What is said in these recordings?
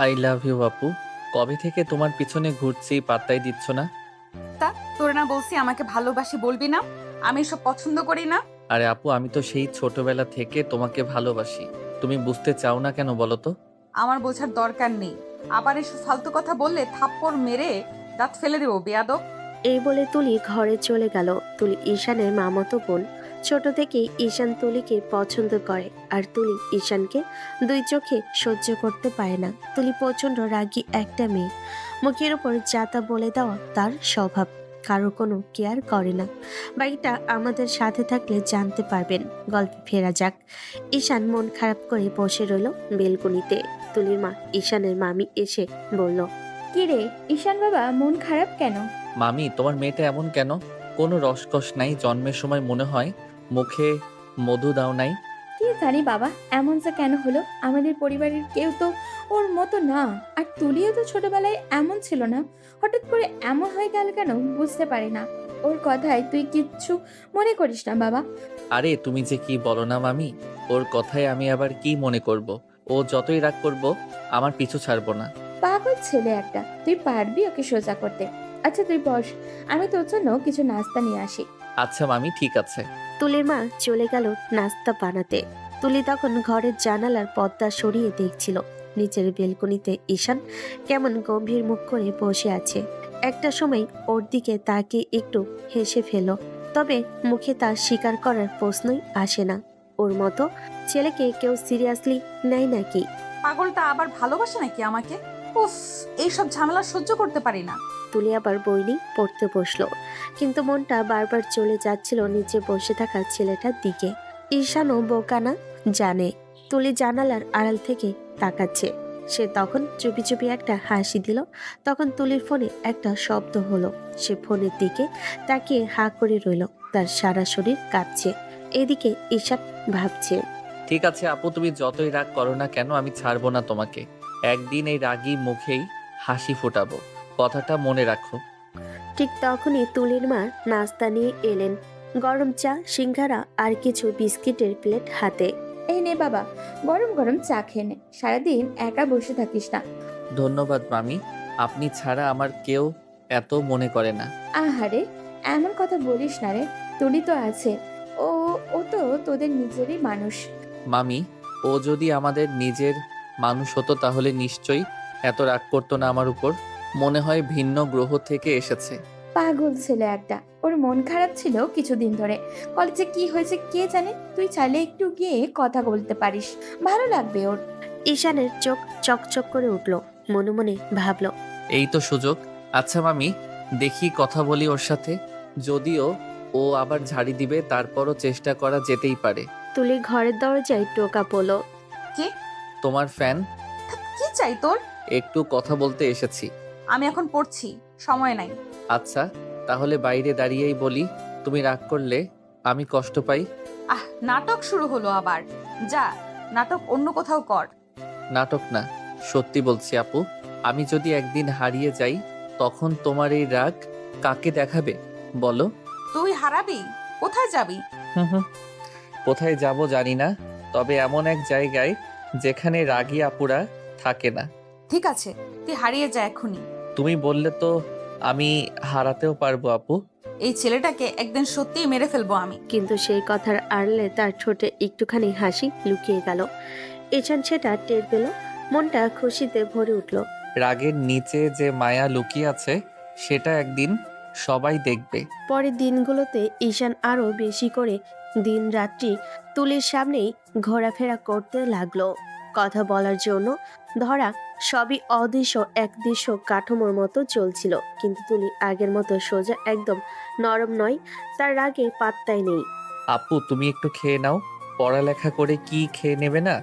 I love you আপু। কবে থেকে তোমার পিছনে ঘুরছি, পাত্তাই দিচ্ছ না। তা তোরে না বলছি আমাকে ভালোবাসি বলবি না? আমি এসব পছন্দ করি না। আরে আপু, আমি তো সেই ছোটবেলা থেকে তোমাকে ভালোবাসি। তুমি বুঝতে চাও না কেন বলো তো? আমার বোঝার দরকার নেই। আবার এসব ফালতু কথা বললে থাপ্পড় মেরে দাঁত ফেলে দেবো বেয়াদব। এই বলে তুলি ঘরে চলে গেল। তুলি ঈশানের মামাতো বোন। ছোট থেকেই ঈশান তুলিকে পছন্দ করে, আর তুলি ঈশানকে দুই চোখে সহ্য করতে পারে না। তুলি প্রচন্ড রাগী একটা মেয়ে। মুখের উপর যাতা বলে দেওয়া তার স্বভাব। কারো কোনো কেয়ার করে না। বাকিটা আমাদের সাথে থাকলে জানতে পারবেন। গল্পে ফেরা যাক। ঈশান মন খারাপ করে বসে রইল বেলকনিতে। তুলির মা ঈশানের মামি এসে বলল, কিরে, ঈশান বাবা মন খারাপ কেন? মামি, তোমার মেয়েটা এমন কেন? কোনো রসকস নাই? জন্মের সময় মনে হয় মুখে মধু দাও নাই? কি জানি বাবা, এমন যে কেন হলো? আমাদের পরিবারের কেউ তো ওর মতো না। আর তুলিও তো ছোটবেলায় এমন ছিল না। হঠাৎ করে এমন হয়ে গেল কেন বুঝতে পারি না। ওর কথায় তুই কিচ্ছু মনে করিস না বাবা। আরে তুমি যে কি বলো না মামি। ওর কথায় আমি আবার কি মনে করব? ও যতই রাগ করব, আমার পিছু ছাড়বো না। পাগল ছেলে একটা, তুই পারবি ওকে সোজা করতে? আচ্ছা তুই বস, আমি তোর জন্য কিছু নাস্তা নিয়ে আসি। আচ্ছা মামি, ঠিক আছে। তুলির মা চলে গেল নাস্তা বানাতে। তুলি তখন ঘরের জানালার পর্দা সরিয়ে দেখছিল নিচের বেলকনিতে ঈশান কেমন গম্ভীর মুখ করে বসে আছে। একটা সময় ওর দিকে তাকিয়ে একটু হেসে ফেল, তবে মুখে তা স্বীকার করার প্রশ্নই আসে না। ওর মতো ছেলেকে কেউ সিরিয়াসলি নেয় নাকি? পাগলটা আবার ভালোবাসে নাকি আমাকে? উফ, এইসব ঝামেলা সহ্য করতে পারি না। তুলি আবার বই নিয়ে পড়তে বসলো, কিন্তু মনটা বারবার চলে যাচ্ছিল নিচে বসে থাকা ছেলেটার দিকে। ঈশানও বোকা না, জানে তুলি জানালার আড়াল থেকে তাকাচ্ছে। সে তখন চুপি চুপি একটা হাসি দিল। তখন তুলির ফোনে একটা শব্দ হলো। সে ফোনের দিকে তাকিয়ে হা করে রইল। তার সারা শরীর কাঁপছে। এদিকে ঈশান ভাবছে, ঠিক আছে আপু, তুমি যতই রাগ করো না কেন, আমি ছাড়বো না তোমাকে। একদিন এই রাগী মুখেই হাসি ফোটাবো, কথাটা মনে রাখো। ঠিক তখনই তুলির মা নাস্তা নিয়ে এলেন। গরম চা, সিঙ্গারা আর কিছু বিস্কিটের প্লেট হাতে। এই নে বাবা, গরম গরম চা খেয়ে নে, সারাদিন একা বসে থাকিস না। ধন্যবাদ মামি, আপনি ছাড়া আমার কেউ এত মনে করে না। আহারে, এমন কথা বলিস না রে। তুলি তো আছে। ও ও তো তোদের নিজেরই মানুষ। মামি, ও যদি আমাদের নিজের মানুষ হতো তাহলে নিশ্চয়ই এত রাগ করতো না আমার উপর। মনে হয় ভিন্ন গ্রহ থেকে এসেছে। পাগল ছেলে একটা। ওর মন খারাপ ছিল কিছুদিন ধরে। কলেজে কি হয়েছে কে জানে, তুই চাইলে একটু গিয়ে কথা বলতে পারিস, ভালো লাগবে ওর। ঈশানের চোখ চকচক করে উঠল। মনে মনে ভাবল, এই তো সুযোগ। আচ্ছা মামি, দেখি কথা বলি ওর সাথে। যদিও ও আবার ঝাড়ি দিবে, তারপরও চেষ্টা করা যেতেই পারে। তুলি ঘরের দরজায় টোকা পড়ল। কে? তোমার ফ্যান। কি চাই তোর? একটু কথা বলতে এসেছি। আমি এখন পড়ছি, সময় নাই। আচ্ছা, তাহলে বাইরে দাঁড়িয়েই বলি। তুমি রাগ করলে আমি কষ্ট পাই। আহ, নাটক শুরু হলো আবার। যা, নাটক অন্য কোথাও কর। নাটক না, সত্যি বলছি আপু। আমি যদি একদিন হারিয়ে যাই, তখন তোমার এই রাগ কাকে দেখাবে বলো? তুই হারাবি? কোথায় যাবি? হুম হুম, কোথায় যাব জানি না, তবে এমন এক জায়গায় যেখানে রাগী আপুরা থাকে না। ঠিক আছে, তুই হারিয়ে যা এখনই। তুমি বললে তো আমি হারাতেও পারবো আপু। এই ছেলেটাকে একদিন সত্যিই মেরে ফেলবো আমি। কিন্তু সেই কথার আড়ালে তার ঠোঁটে একটুখানি হাসি লুকিয়ে গেল। ঈশান সেটা টের পেল। মনটা খুশিতে ভরে উঠল। রাগের নিচে যে মায়া লুকিয়ে আছে, সেটা একদিন সবাই দেখবে। পরের দিনগুলোতে ঈশান আরো বেশি করে দিন রাত্রি তুলির সামনেই ঘোরাফেরা করতে লাগলো। কথা বলার জন্য ধরা সবই অদৃশ্য একদৃশ্য কাঠামোর মতো চলছিল, কিন্তু তুলি আগের মতো সোজা একদম নরম নয়। তার রাগে পাত্তাই নেই। আপু, তুমি একটু খেয়ে নাও। পড়ালেখা করে কি খেয়ে নেবে না?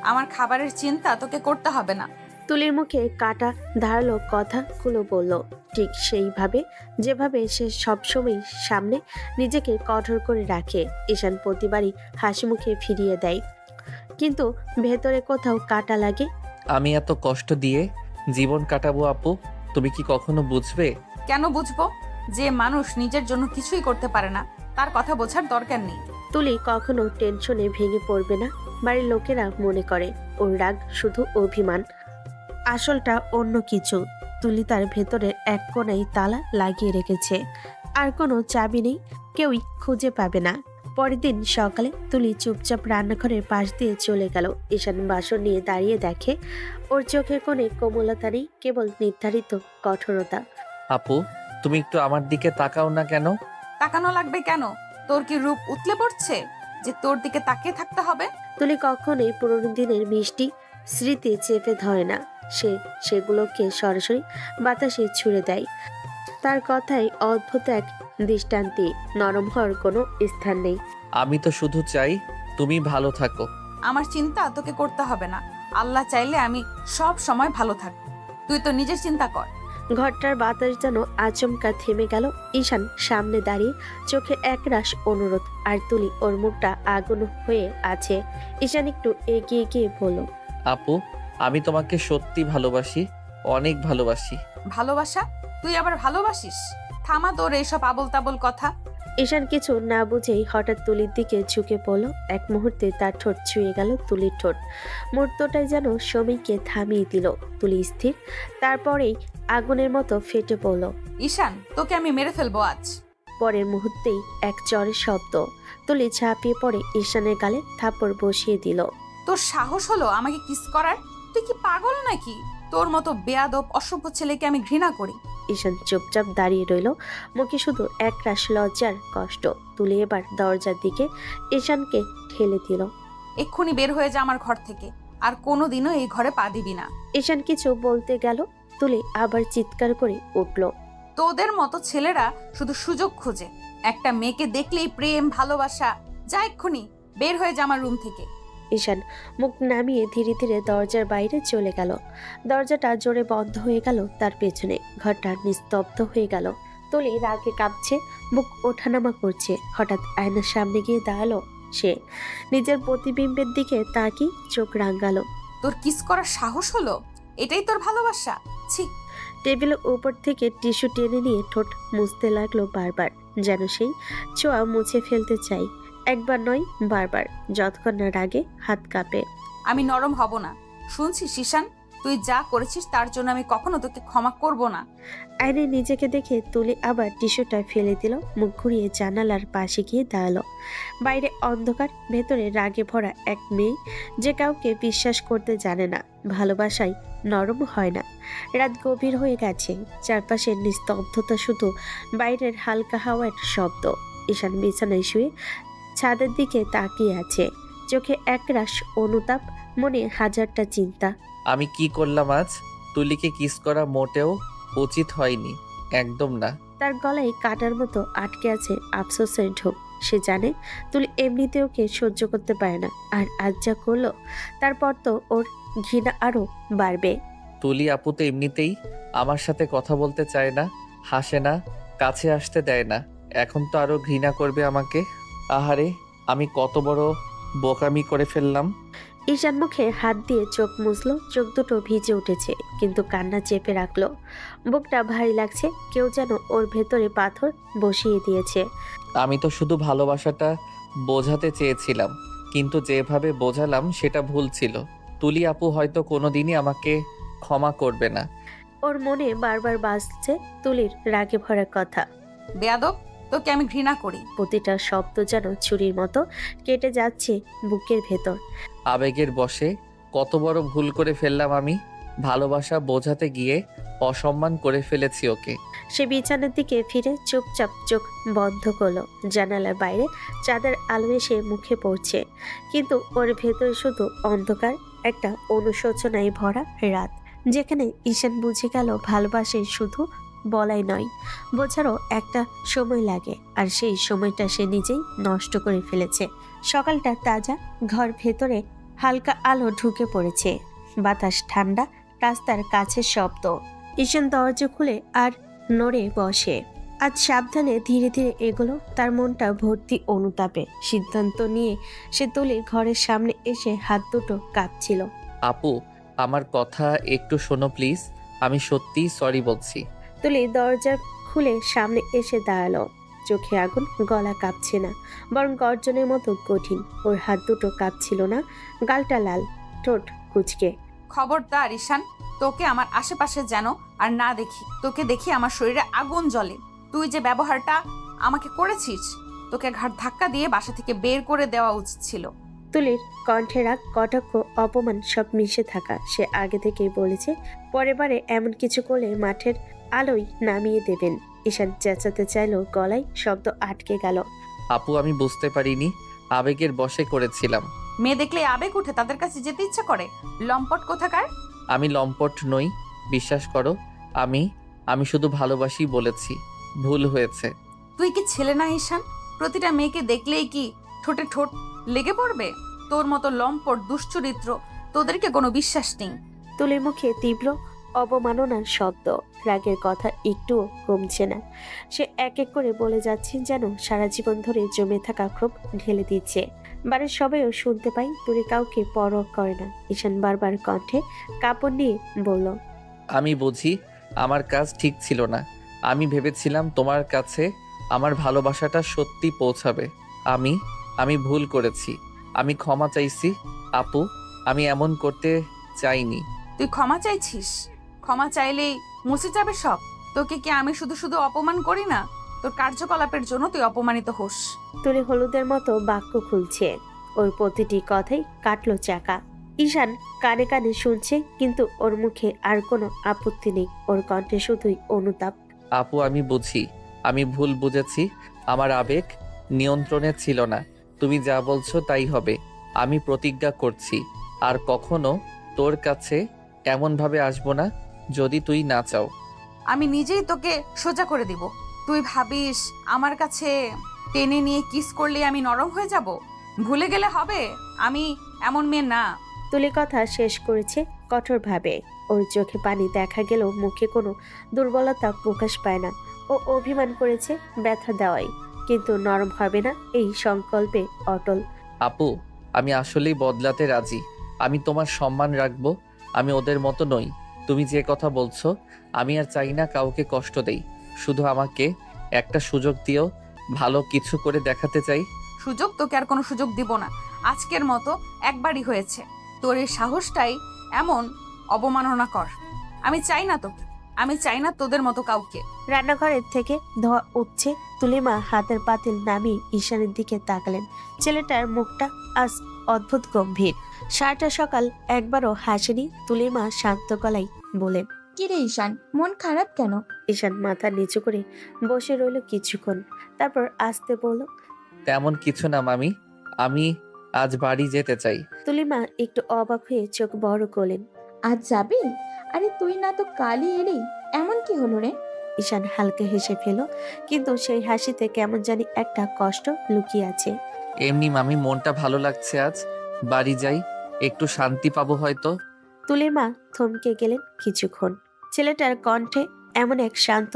আমার খাবারের চিন্তা তোকে করতে হবে না। তুলির মুখে কাটা ধারালো কথাগুলো বলল, ঠিক সেইভাবে যেভাবে সে সবসময় সামনে নিজেকে কঠোর করে রাখে। ঈশান প্রতিবারই হাসি মুখে ফিরিয়ে দেয়, কিন্তু ভেতরে কোথাও কাটা লাগে। আমি এত কষ্ট দিয়ে জীবন কাটাবো আপু, তুমি কি কখনো বুঝবে? কেন বুঝবো? যে মানুষ নিজের জন্য কিছুই করতে পারে না, তার কথা বোঝার দরকার নেই। তুলি কখনো টেনশনে ভেঙে পড়বে না। বাড়ির লোকেরা মনে করে ওর রাগ শুধু অভিমান। আসলটা অন্য কিছু। তুলি তার ভেতরের এক কোণায় তালা লাগিয়ে রেখেছে, আর কোনো চাবি নেই, কেউই খুঁজে পাবে না। পরের দিন সকালে তুলি চুপচাপ রান্নাঘরের পাশ দিয়ে চলে গেল। ঈশান বাসন নিয়ে দাঁড়িয়ে দেখে ওর চোখের কোণে কোমলতা নেই, কেবল নির্ধারিত কঠোরতা। আপু, তুমি একটু আমার দিকে তাকাও না কেন? তাকানো লাগবে কেন? তোর কি রূপ উতলে পড়ছে যে তোর দিকে তাকিয়ে থাকতে হবে? তুলি কখনোই পুরোনো দিনের মিষ্টি স্মৃতি চেপে ধরে না, সে সেগুলোকে সরাসরি বাতাসে ছুড়ে দেয়। তার কথায় অদ্ভুত এক দৃষ্টান্তে, নরম হওয়ার কোনো স্থান নেই। আমি তো শুধু চাই তুমি ভালো থাকো। আমার চিন্তা তোকে করতে হবে না। আল্লাহ চাইলে আমি সব সময় ভালো থাকব। তুই তো নিজের চিন্তা কর। ঘরটার বাতাস যেন আচমকা থেমে গেল। ঈশান সামনে দাঁড়িয়ে, চোখে একরাশ অনুরোধ, আর তুলি ওর মুখটা আগুন হয়ে আছে। ঈশান একটু এগিয়ে গিয়ে বলল, আপু, আমি তোমাকে সত্যি ভালোবাসি, অনেক ভালোবাসি। ভালোবাসা? তুই আবার ভালোবাসিস? থামা তোর এইসব আবল তাবল কথা। ঈশান কিছু না বুঝেই হঠাৎ তুলির দিকে ঝুঁকে পড়ল। এক মুহূর্তে তার ঠোঁট ছুঁয়ে গেল তুলির ঠোঁট। মুহূর্তটাই যেন সমীকে থামিয়ে দিল। তুলি স্থির, তারপরেই আগুনের মতো ফেটে পড়ল। ঈশান, তোকে আমি মেরে ফেলবো আজ। পরের মুহূর্তেই এক চরের শব্দ। তুলি ঝাঁপিয়ে পড়ে ঈশানের গালে থাপ্পড় বসিয়ে দিল। তোর সাহস হলো আমাকে কিস করার? তুই কি পাগল নাকি? তোর মতো বেয়াদব অসভ্য ছেলেকে আমি ঘৃণা করি। ঈশান চুপচাপ দাঁড়িয়ে রইল, মুখে শুধু একরাশ লজ্জার কষ্ট। তুলি এবার দরজার দিকে ঈশানকে ঠেলে দিল। এক্ষুনি বের হয়ে যা আমার ঘর থেকে, আর কোনোদিনও এই ঘরে পা দিবি না। ঈশান কিছু বলতে গেল, তুলি আবার চিৎকার করে উঠল। তোদের মতো ছেলেরা শুধু সুযোগ খোঁজে। একটা মেয়েকে দেখলেই প্রেম ভালোবাসা। যা এক্ষুনি বের হয়ে যা আমার রুম থেকে। ঈশান মুখ নামিয়ে ধীরে ধীরে দরজার বাইরে চলে গেল। দরজাটা জোরে বন্ধ হয়ে গেল তার পেছনে। ঘরটা নিস্তব্ধ হয়ে গেল। তুলি রাগে কাঁপছে, বুক ওঠানামা করছে। হঠাৎ আয়নার সামনে গিয়ে দাঁড়ালো সে। নিজের প্রতিবিম্বের দিকে তাকিয়ে চোখ রাঙালো। তোর কিস করার সাহস হলো? এটাই তোর ভালোবাসা? ছি! টেবিলের উপর থেকে টিস্যু টেনে নিয়ে ঠোঁট মুছতে লাগলো বারবার, যেন সেই ছোঁয়া মুছে ফেলতে চাই। একবার নয়, বারবার, যতক্ষণ না রাগে হাত কাঁপে। আমি নরম হব না। শুনছিস ঈশান, তুই যা করেছিস তার জন্য আমি কখনো তোকে ক্ষমা করব না। আয়নায় নিজেকে দেখে তুলি আবার টিস্যুটা ফেলে দিল, মুখ ঘুরিয়ে জানালার পাশে গিয়ে দাঁড়ালো। বাইরে অন্ধকার, ভেতরে রাগে ভরা এক মেয়ে যে কাউকে বিশ্বাস করতে জানে না। ভালোবাসায় নরম হয় না। রাত গভীর হয়ে গেছে, চারপাশের নিস্তব্ধতা, শুধু বাইরের হালকা হাওয়ার শব্দ। ঈশান বিছানায় শুয়ে ছাদের দিকে তাকিয়ে আছে, চোখে একরাশ অনুতাপ, মনে হাজারটা চিন্তা। আমি কি করলাম আজ? তুলিকে কিস করা মোটেও উচিত হয়নি, একদম না। তার গলায় কাটার মতো আটকে আছে আফসোসের ঢোক। সে জানে তুলি এমনিতে ওকে সহ্য করতে পারে না, আর আজ যা করলো তারপর তো ওর ঘৃণা আরো বাড়বে। তুলি আপু তো এমনিতেই আমার সাথে কথা বলতে চায় না, হাসে না, কাছে আসতে দেয় না। এখন তো আরো ঘৃণা করবে আমাকে। আহারে, আমি কত বড় বোকামি করে ফেললাম। ঈশান মুখে হাত দিয়ে চোখ মুছলো, চোখ দুটো ভিজে উঠেছে, কিন্তু কান্না চেপে রাখলো। বুকটা ভারী লাগছে, কেউ যেন ওর ভেতরে পাথর বসিয়ে দিয়েছে। আমি তো শুধু ভালোবাসাটা বোঝাতে চেয়েছিলাম, কিন্তু যেভাবে বোঝালাম সেটা ভুল ছিল। তুলি আপু হয়তো কোনোদিনই আমাকে ক্ষমা করবে না। ওর মনে বারবার বাজছে তুলির রাগে ভরা কথা। বেয়াদব, তোকে আমি ঘৃণা করি। প্রতিটা শব্দ যেন ছুরির মতো কেটে যাচ্ছে বুকের ভেতর। আবেগের বশে কত বড় ভুল করে ফেললাম আমি। ভালোবাসা বোঝাতে গিয়ে অসম্মান করে ফেলেছি ওকে। সে বিছানার দিকে ফিরে চুপচাপ চোখ বন্ধ করলো। জানালার বাইরে চাঁদের আলো এসে মুখে পড়ছে, কিন্তু ওর ভেতরে শুধু অন্ধকার। একটা অনুশোচনায় ভরা রাত, যেখানে ঈশান বুঝে গেল ভালোবাসে শুধু বলাই নয়, বোঝারও একটা সময় লাগে, আর সেই সময়টা সে নিজেই নষ্ট করে ফেলেছে। সকালটা তাজা, ঘর ভেতরে হালকা আলো ঢুকে পড়েছে, বাতাস ঠান্ডা, রাস্তার কাছের শব্দ। ঈশান দরজা খুলে আর নড়ে বসে। আজ সাবধানে ধীরে ধীরে এগোলো, তার মনটা ভর্তি অনুতাপে। সিদ্ধান্ত নিয়ে সে তুলির ঘরের সামনে এসে হাত দুটো কাঁপছিল। আপু, আমার কথা একটু শোনো প্লিজ। আমি সত্যিই সরি বলছি। তুলি দরজা খুলে সামনে এসে দাঁড়ালো, চোখে আগুন, গলা কাঁপছে না, বরং গর্জনের মতো কঠিন। ওর হাত দুটো কাঁপছিল না, গালটা লাল, ঠোঁট কুঁচকে। খবরদার ঈশান, তোকে আমার আশেপাশে যেন আর না দেখি। তোকে দেখি আমার শরীরে আগুন জ্বলে। তুই যে ব্যবহারটা আমাকে করেছিস, তোকে ঘাট ধাক্কা দিয়ে বাসা থেকে বের করে দেওয়া উচিত ছিল। তুলির কণ্ঠে রাগ, কটাক্ষ, অপমান সব মিশে থাকা। সে আগে থেকেই বলেছে পরের বারে এমন কিছু করলে মাঠের আলোয় নামিয়ে দেবেন। ঈশান চেঁচাতে চাইলো, গলায় শব্দ আটকে গেল। আপু আমি বুঝতে পারিনি, আবেগের বশে করেছিলাম। মেয়ে দেখলে আবেগ উঠে তাদের কাছে যেতে ইচ্ছা করে। লম্পট কোথাকার। আমি লম্পট নই, বিশ্বাস করো। আমি আমি শুধু ভালোবাসি বলেছি, ভুল হয়েছে। তুই কি ছেলে না ঈশান? প্রতিটা মেয়েকে দেখলেই কি ঠোঁটে ঠোঁট লেগে পড়বে? তোর মতো লম্পট দুশ্চরিত্র, তোদেরকে কোনো বিশ্বাস নেই। তুলির মুখে তীব্র অবমাননার শব্দ। রাগের কথা একটুও কমছে না। সে এক এক করে বলে যাচ্ছে যেন সারা জীবন ধরে জমে থাকা ক্ষোভ ঢেলে দিচ্ছে। বাড়ির সবাইও শুনতে পাই, তুলি কাউকে পরোয়া করে না। ঈশান বারবার কণ্ঠে কাপড় নিয়ে বলল, আমি বুঝি আমার কাজ ঠিক ছিল না। আমি ভেবেছিলাম তোমার কাছে আমার ভালোবাসাটা সত্যি পৌঁছাবে। আমি আমি ভুল করেছি। আমি ক্ষমা চাইছি আপু, আমি এমন করতে চাইনি। তুই ক্ষমা চাইছিস? ক্ষমা চাইলেই মুছে যাবে সব? তোকে কি আমি শুধু শুধু অপমান করি না? তোর কার্যকলাপের জন্য তুই অপমানিত হোস। তুলি হলুদের মতো বাক্য খুলছে। ওর প্রতিটি কথাই কাটলো চাকা। ঈশান কানে কানে শুনছে, কিন্তু ওর মুখে আর কোনো আপত্তি নেই। ওর কণ্ঠে শুধুই অনুতাপ। আপু আমি বুঝি, আমি ভুল বুঝেছি। আমার আবেগ নিয়ন্ত্রণে ছিল না। তুমি যা বলছো তাই হবে। আমি প্রতিজ্ঞা করছি আর কখনো তোর কাছে এমনভাবে আসবো না যদি তুই না চাও। আমি নিজেই তোকে সোজা করে দিব। তুই ভাবিস আমার কাছে টেনে নিয়ে কিস করলে আমি নরম হয়ে যাব? ভুলে গেলে হবে? আমি এমন মেয়ে না। তুলি কথা শেষ করেছে কঠোরভাবে। ওর চোখে পানি দেখা গেলেও মুখে কোনো দুর্বলতা প্রকাশ পায় না। ও অভিমান করেছে ব্যথা দেওয়াই, কিন্তু নরম হবে না এই সংকল্পে অটল। আপু আমি আসলেই বদলাতে রাজি। আমি তোমার সম্মান রাখবো। আমি ওদের মতো নই। তুমি যে কথা বলছো, আমি আর চাই না কাউকে কষ্ট দেই। শুধু আমাকে একটা সুযোগ দিও, ভালো কিছু করে দেখাতে চাই। সুযোগ? তোকে আর কোনো সুযোগ দিব না। আজকের মতো একবারই হয়েছে। তোর এই সাহসটাই এমন অবমাননা কর। আমি চাই না তোকে। আমি চাই না তোদের মতো কাউকে। রান্নাঘরের থেকে ধোঁয়া উঠছে। তুলিমা হাতের পাতিল নামিয়ে ঈশানের দিকে তাকালেন। ছেলেটার মুখটা আজ অদ্ভুত গম্ভীর। সারাটা সকাল একবারও হাসেনি। তুলিমা শান্ত গলায় বলেন, কিরে ঈশান, মন খারাপ কেন? ঈশান মাথা নিচু করে বসে রইল কিছুক্ষণ, তারপর আস্তে বলল, তেমন কিছু না মামি, আমি আজ বাড়ি যেতে চাই। তুলিমা একটু অবাক হয়ে চোখ বড় করলেন। আজ যাবি? আরে তুই না তো কালই এলি, এমন কি হলো রে? ঈশান হালকা হেসে ফেল, কিন্তু সেই হাসিতে কেমন জানি একটা কষ্ট লুকিয়ে আছে। এমনি মামি, মনটা ভালো লাগছে আজ। বাড়ি যাই, একটু শান্তি পাবো হয়তো। তুলিমা থমকে গেলেন কিছুক্ষণ। ছেলেটার কণ্ঠে এমন এক শান্ত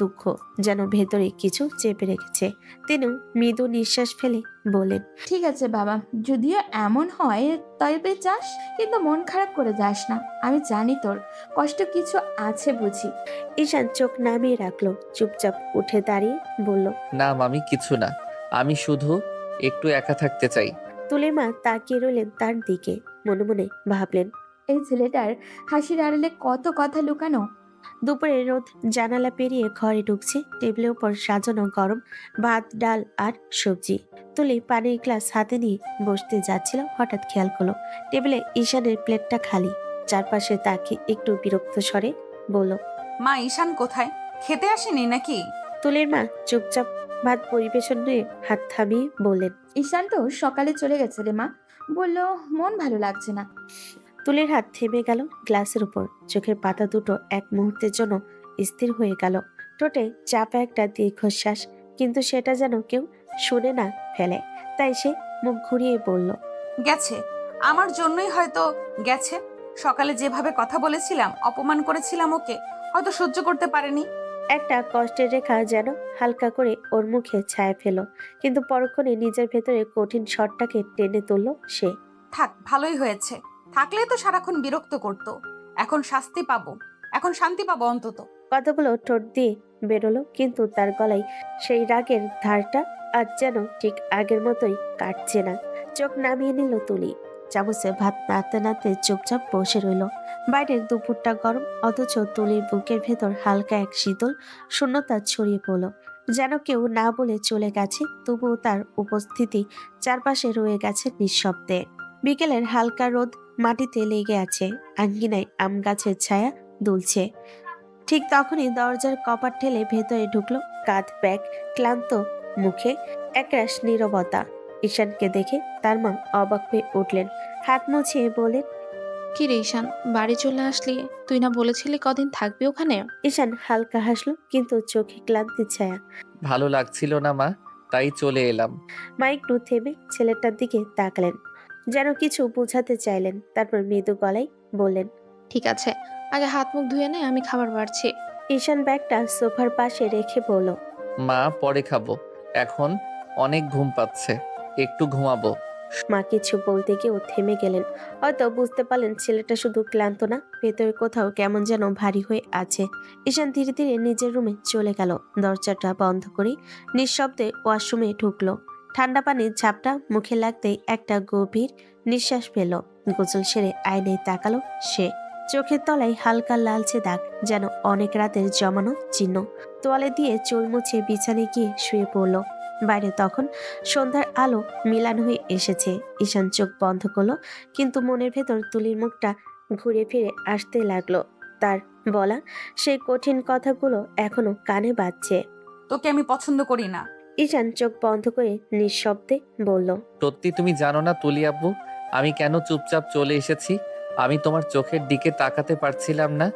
দুঃখ, যেন ভেতরে কিছু চেপে রেখেছে। তিনি মৃদু নিঃশ্বাস ফেলে বলেন, ঠিক আছে বাবা, যদিও এমন হয় তবে যাস, কিন্তু মন খারাপ করে যাস না। আমি জানি তোর কষ্ট কিছু আছে বুঝি। ঈশান চোখ নামিয়ে রাখলো, চুপচাপ উঠে দাঁড়িয়ে বলল, না মামি, কিছু না। আমি শুধু একটু একা থাকতে চাই। তুলিমা তাকিয়ে রইলেন তার দিকে। মনে মনে ভাবলেন, এই ছেলেটার হাসির আড়ালে কত কথা লুকানো। দুপুরে রোদ জানালা পেরিয়ে ঘরে ঢুকছে। টেবিলের উপর সাজানো গরম ভাত, ডাল আর সবজি। তুলি পানির গ্লাস হাতে নিয়ে বসতে যাচ্ছিল, হঠাৎ খেয়াল করলো টেবিলে ঈশানের প্লেটটা খালি। চারপাশে তাকিয়ে একটু বিরক্ত স্বরে বলল, মা, ঈশান কোথায়? খেতে আসেনি নাকি? তুলির মা চুপচাপ ভাত পরিবেশন নিয়ে হাত থামিয়ে বললেন, ঈশান তো সকালে চলে গেছে রে মা, বলল মন ভালো লাগছে না। তুলির হাত থেমে গেল গ্লাসের উপর। চোখের পাতা দুটো এক মুহূর্তের জন্য স্থির হয়ে গেল। ঠোঁটে চাপা একটা দীর্ঘশ্বাস, কিন্তু সেটা যেন কেউ শুনে না ফেলে। তাই সে মুখ ঘুরিয়ে বলল, গেছে। আমার জন্যই হয়তো গেছে। সকালে যেভাবে কথা বলেছিলাম, অপমান করেছিলাম ওকে, হয়তো সহ্য করতে পারেনি। একটা কষ্টের রেখা যেন হালকা করে ওর মুখে ছায়া ফেল, কিন্তু পরক্ষণে নিজের ভেতরে কঠিন স্বরটাকে টেনে তুলল সে। থাক, ভালোই হয়েছে। থাকলে তো সারাক্ষণ বিরক্ত করতো। এখন শাস্তি পাবো, এখন শান্তি পাবো অন্তত। কথাগুলো ঠোঁট দিয়ে বেরোলো, কিন্তু তার গলায় সেই রাগের ধারটা আজ যেন ঠিক আগের মতোই কাটছে না। চোখ নামিয়ে নিল তুলি। চামচে ভাত নাড়তে নাড়তে চুপচাপ বসে রইল। বাইরের দুপুরটা গরম, অথচ তুলির বুকের ভেতর হালকা এক শীতল শূন্যতা ছড়িয়ে পড়ল। যেন কেউ না বলে চলে গেছে, তবুও তার উপস্থিতি চারপাশে রয়ে গেছে নিঃশব্দে। বিকেলের হালকা রোদ মাটিতে লেগে আছে, আঙ্গিনায় আম গাছের ছায়া দুলছে। ঠিক তখনই দরজার কপাট ঠেলে ভেতরে ঢুকলো, কাঁধ ব্যাগ, ক্লান্ত মুখে একরাশ নীরবতা। ঈশানকে দেখে তার মা অবাক হয়ে উঠলেন, হাত মুছিয়ে বলেন, কি রে ঈশান, বাড়ি চলে আসলি? তুই না বলেছিলি কদিন থাকবি ওখানে? ঈশান হালকা হাসলো, কিন্তু চোখে ক্লান্তির ছায়া। ভালো লাগছিল না মা, তাই চলে এলাম। মা একটু থেমে ছেলেটার দিকে তাকালেন, যেন কিছু বোঝাতে চাইলেন। তারপর মৃদু গলায় বললেন, ঠিক আছে, আগে হাত মুখ ধুয়ে নে, আমি খাবার বাড়ছি। ঈশান ব্যাগটা সোফার পাশে রেখে বলল, মা পরে খাবো, এখন অনেক ঘুম পাচ্ছে, একটু ঘুমাবো। মা কিছু বলতে গিয়েও থেমে গেলেন। হয়তো বুঝতে পারলেন ছেলেটা শুধু ক্লান্ত না, ভেতরে কোথাও কেমন যেন ভারী হয়ে আছে। ঈশান ধীরে ধীরে নিজের রুমে চলে গেল, দরজাটা বন্ধ করে নিঃশব্দে ওয়াশরুমে ঢুকলো। ঠান্ডা পানির ঝাপটা মুখে লাগতেই একটা গভীর নিঃশ্বাস পেল। গোসল সেরে আয়নায় তাকালো সে। চোখের তলায় হালকা লালচে দাগ, যেন অনেক রাতের জমানো চিহ্ন। তোয়ালে দিয়ে চুল মুছে বিছানায় গিয়ে শুয়ে পড়ল। বাইরে তখন সন্ধ্যার আলো মিলান হয়ে এসেছে। ঈশান চোখ বন্ধ করলো, কিন্তু মনের ভেতর তুলির মুখটা ঘুরে ফিরে আসতে লাগলো। তার বলা সেই কঠিন কথাগুলো এখনো কানে বাজছে। তোকে আমি পছন্দ করি না। ঈশান চোখ বন্ধ করে নিঃশব্দে বলল, সত্যি তুমি জানো না তুলি আব্বু, আমি কেন চুপচাপ চলে এসেছি? আমি তোমার চোখের দিকে তাকাতে পারছিলাম না,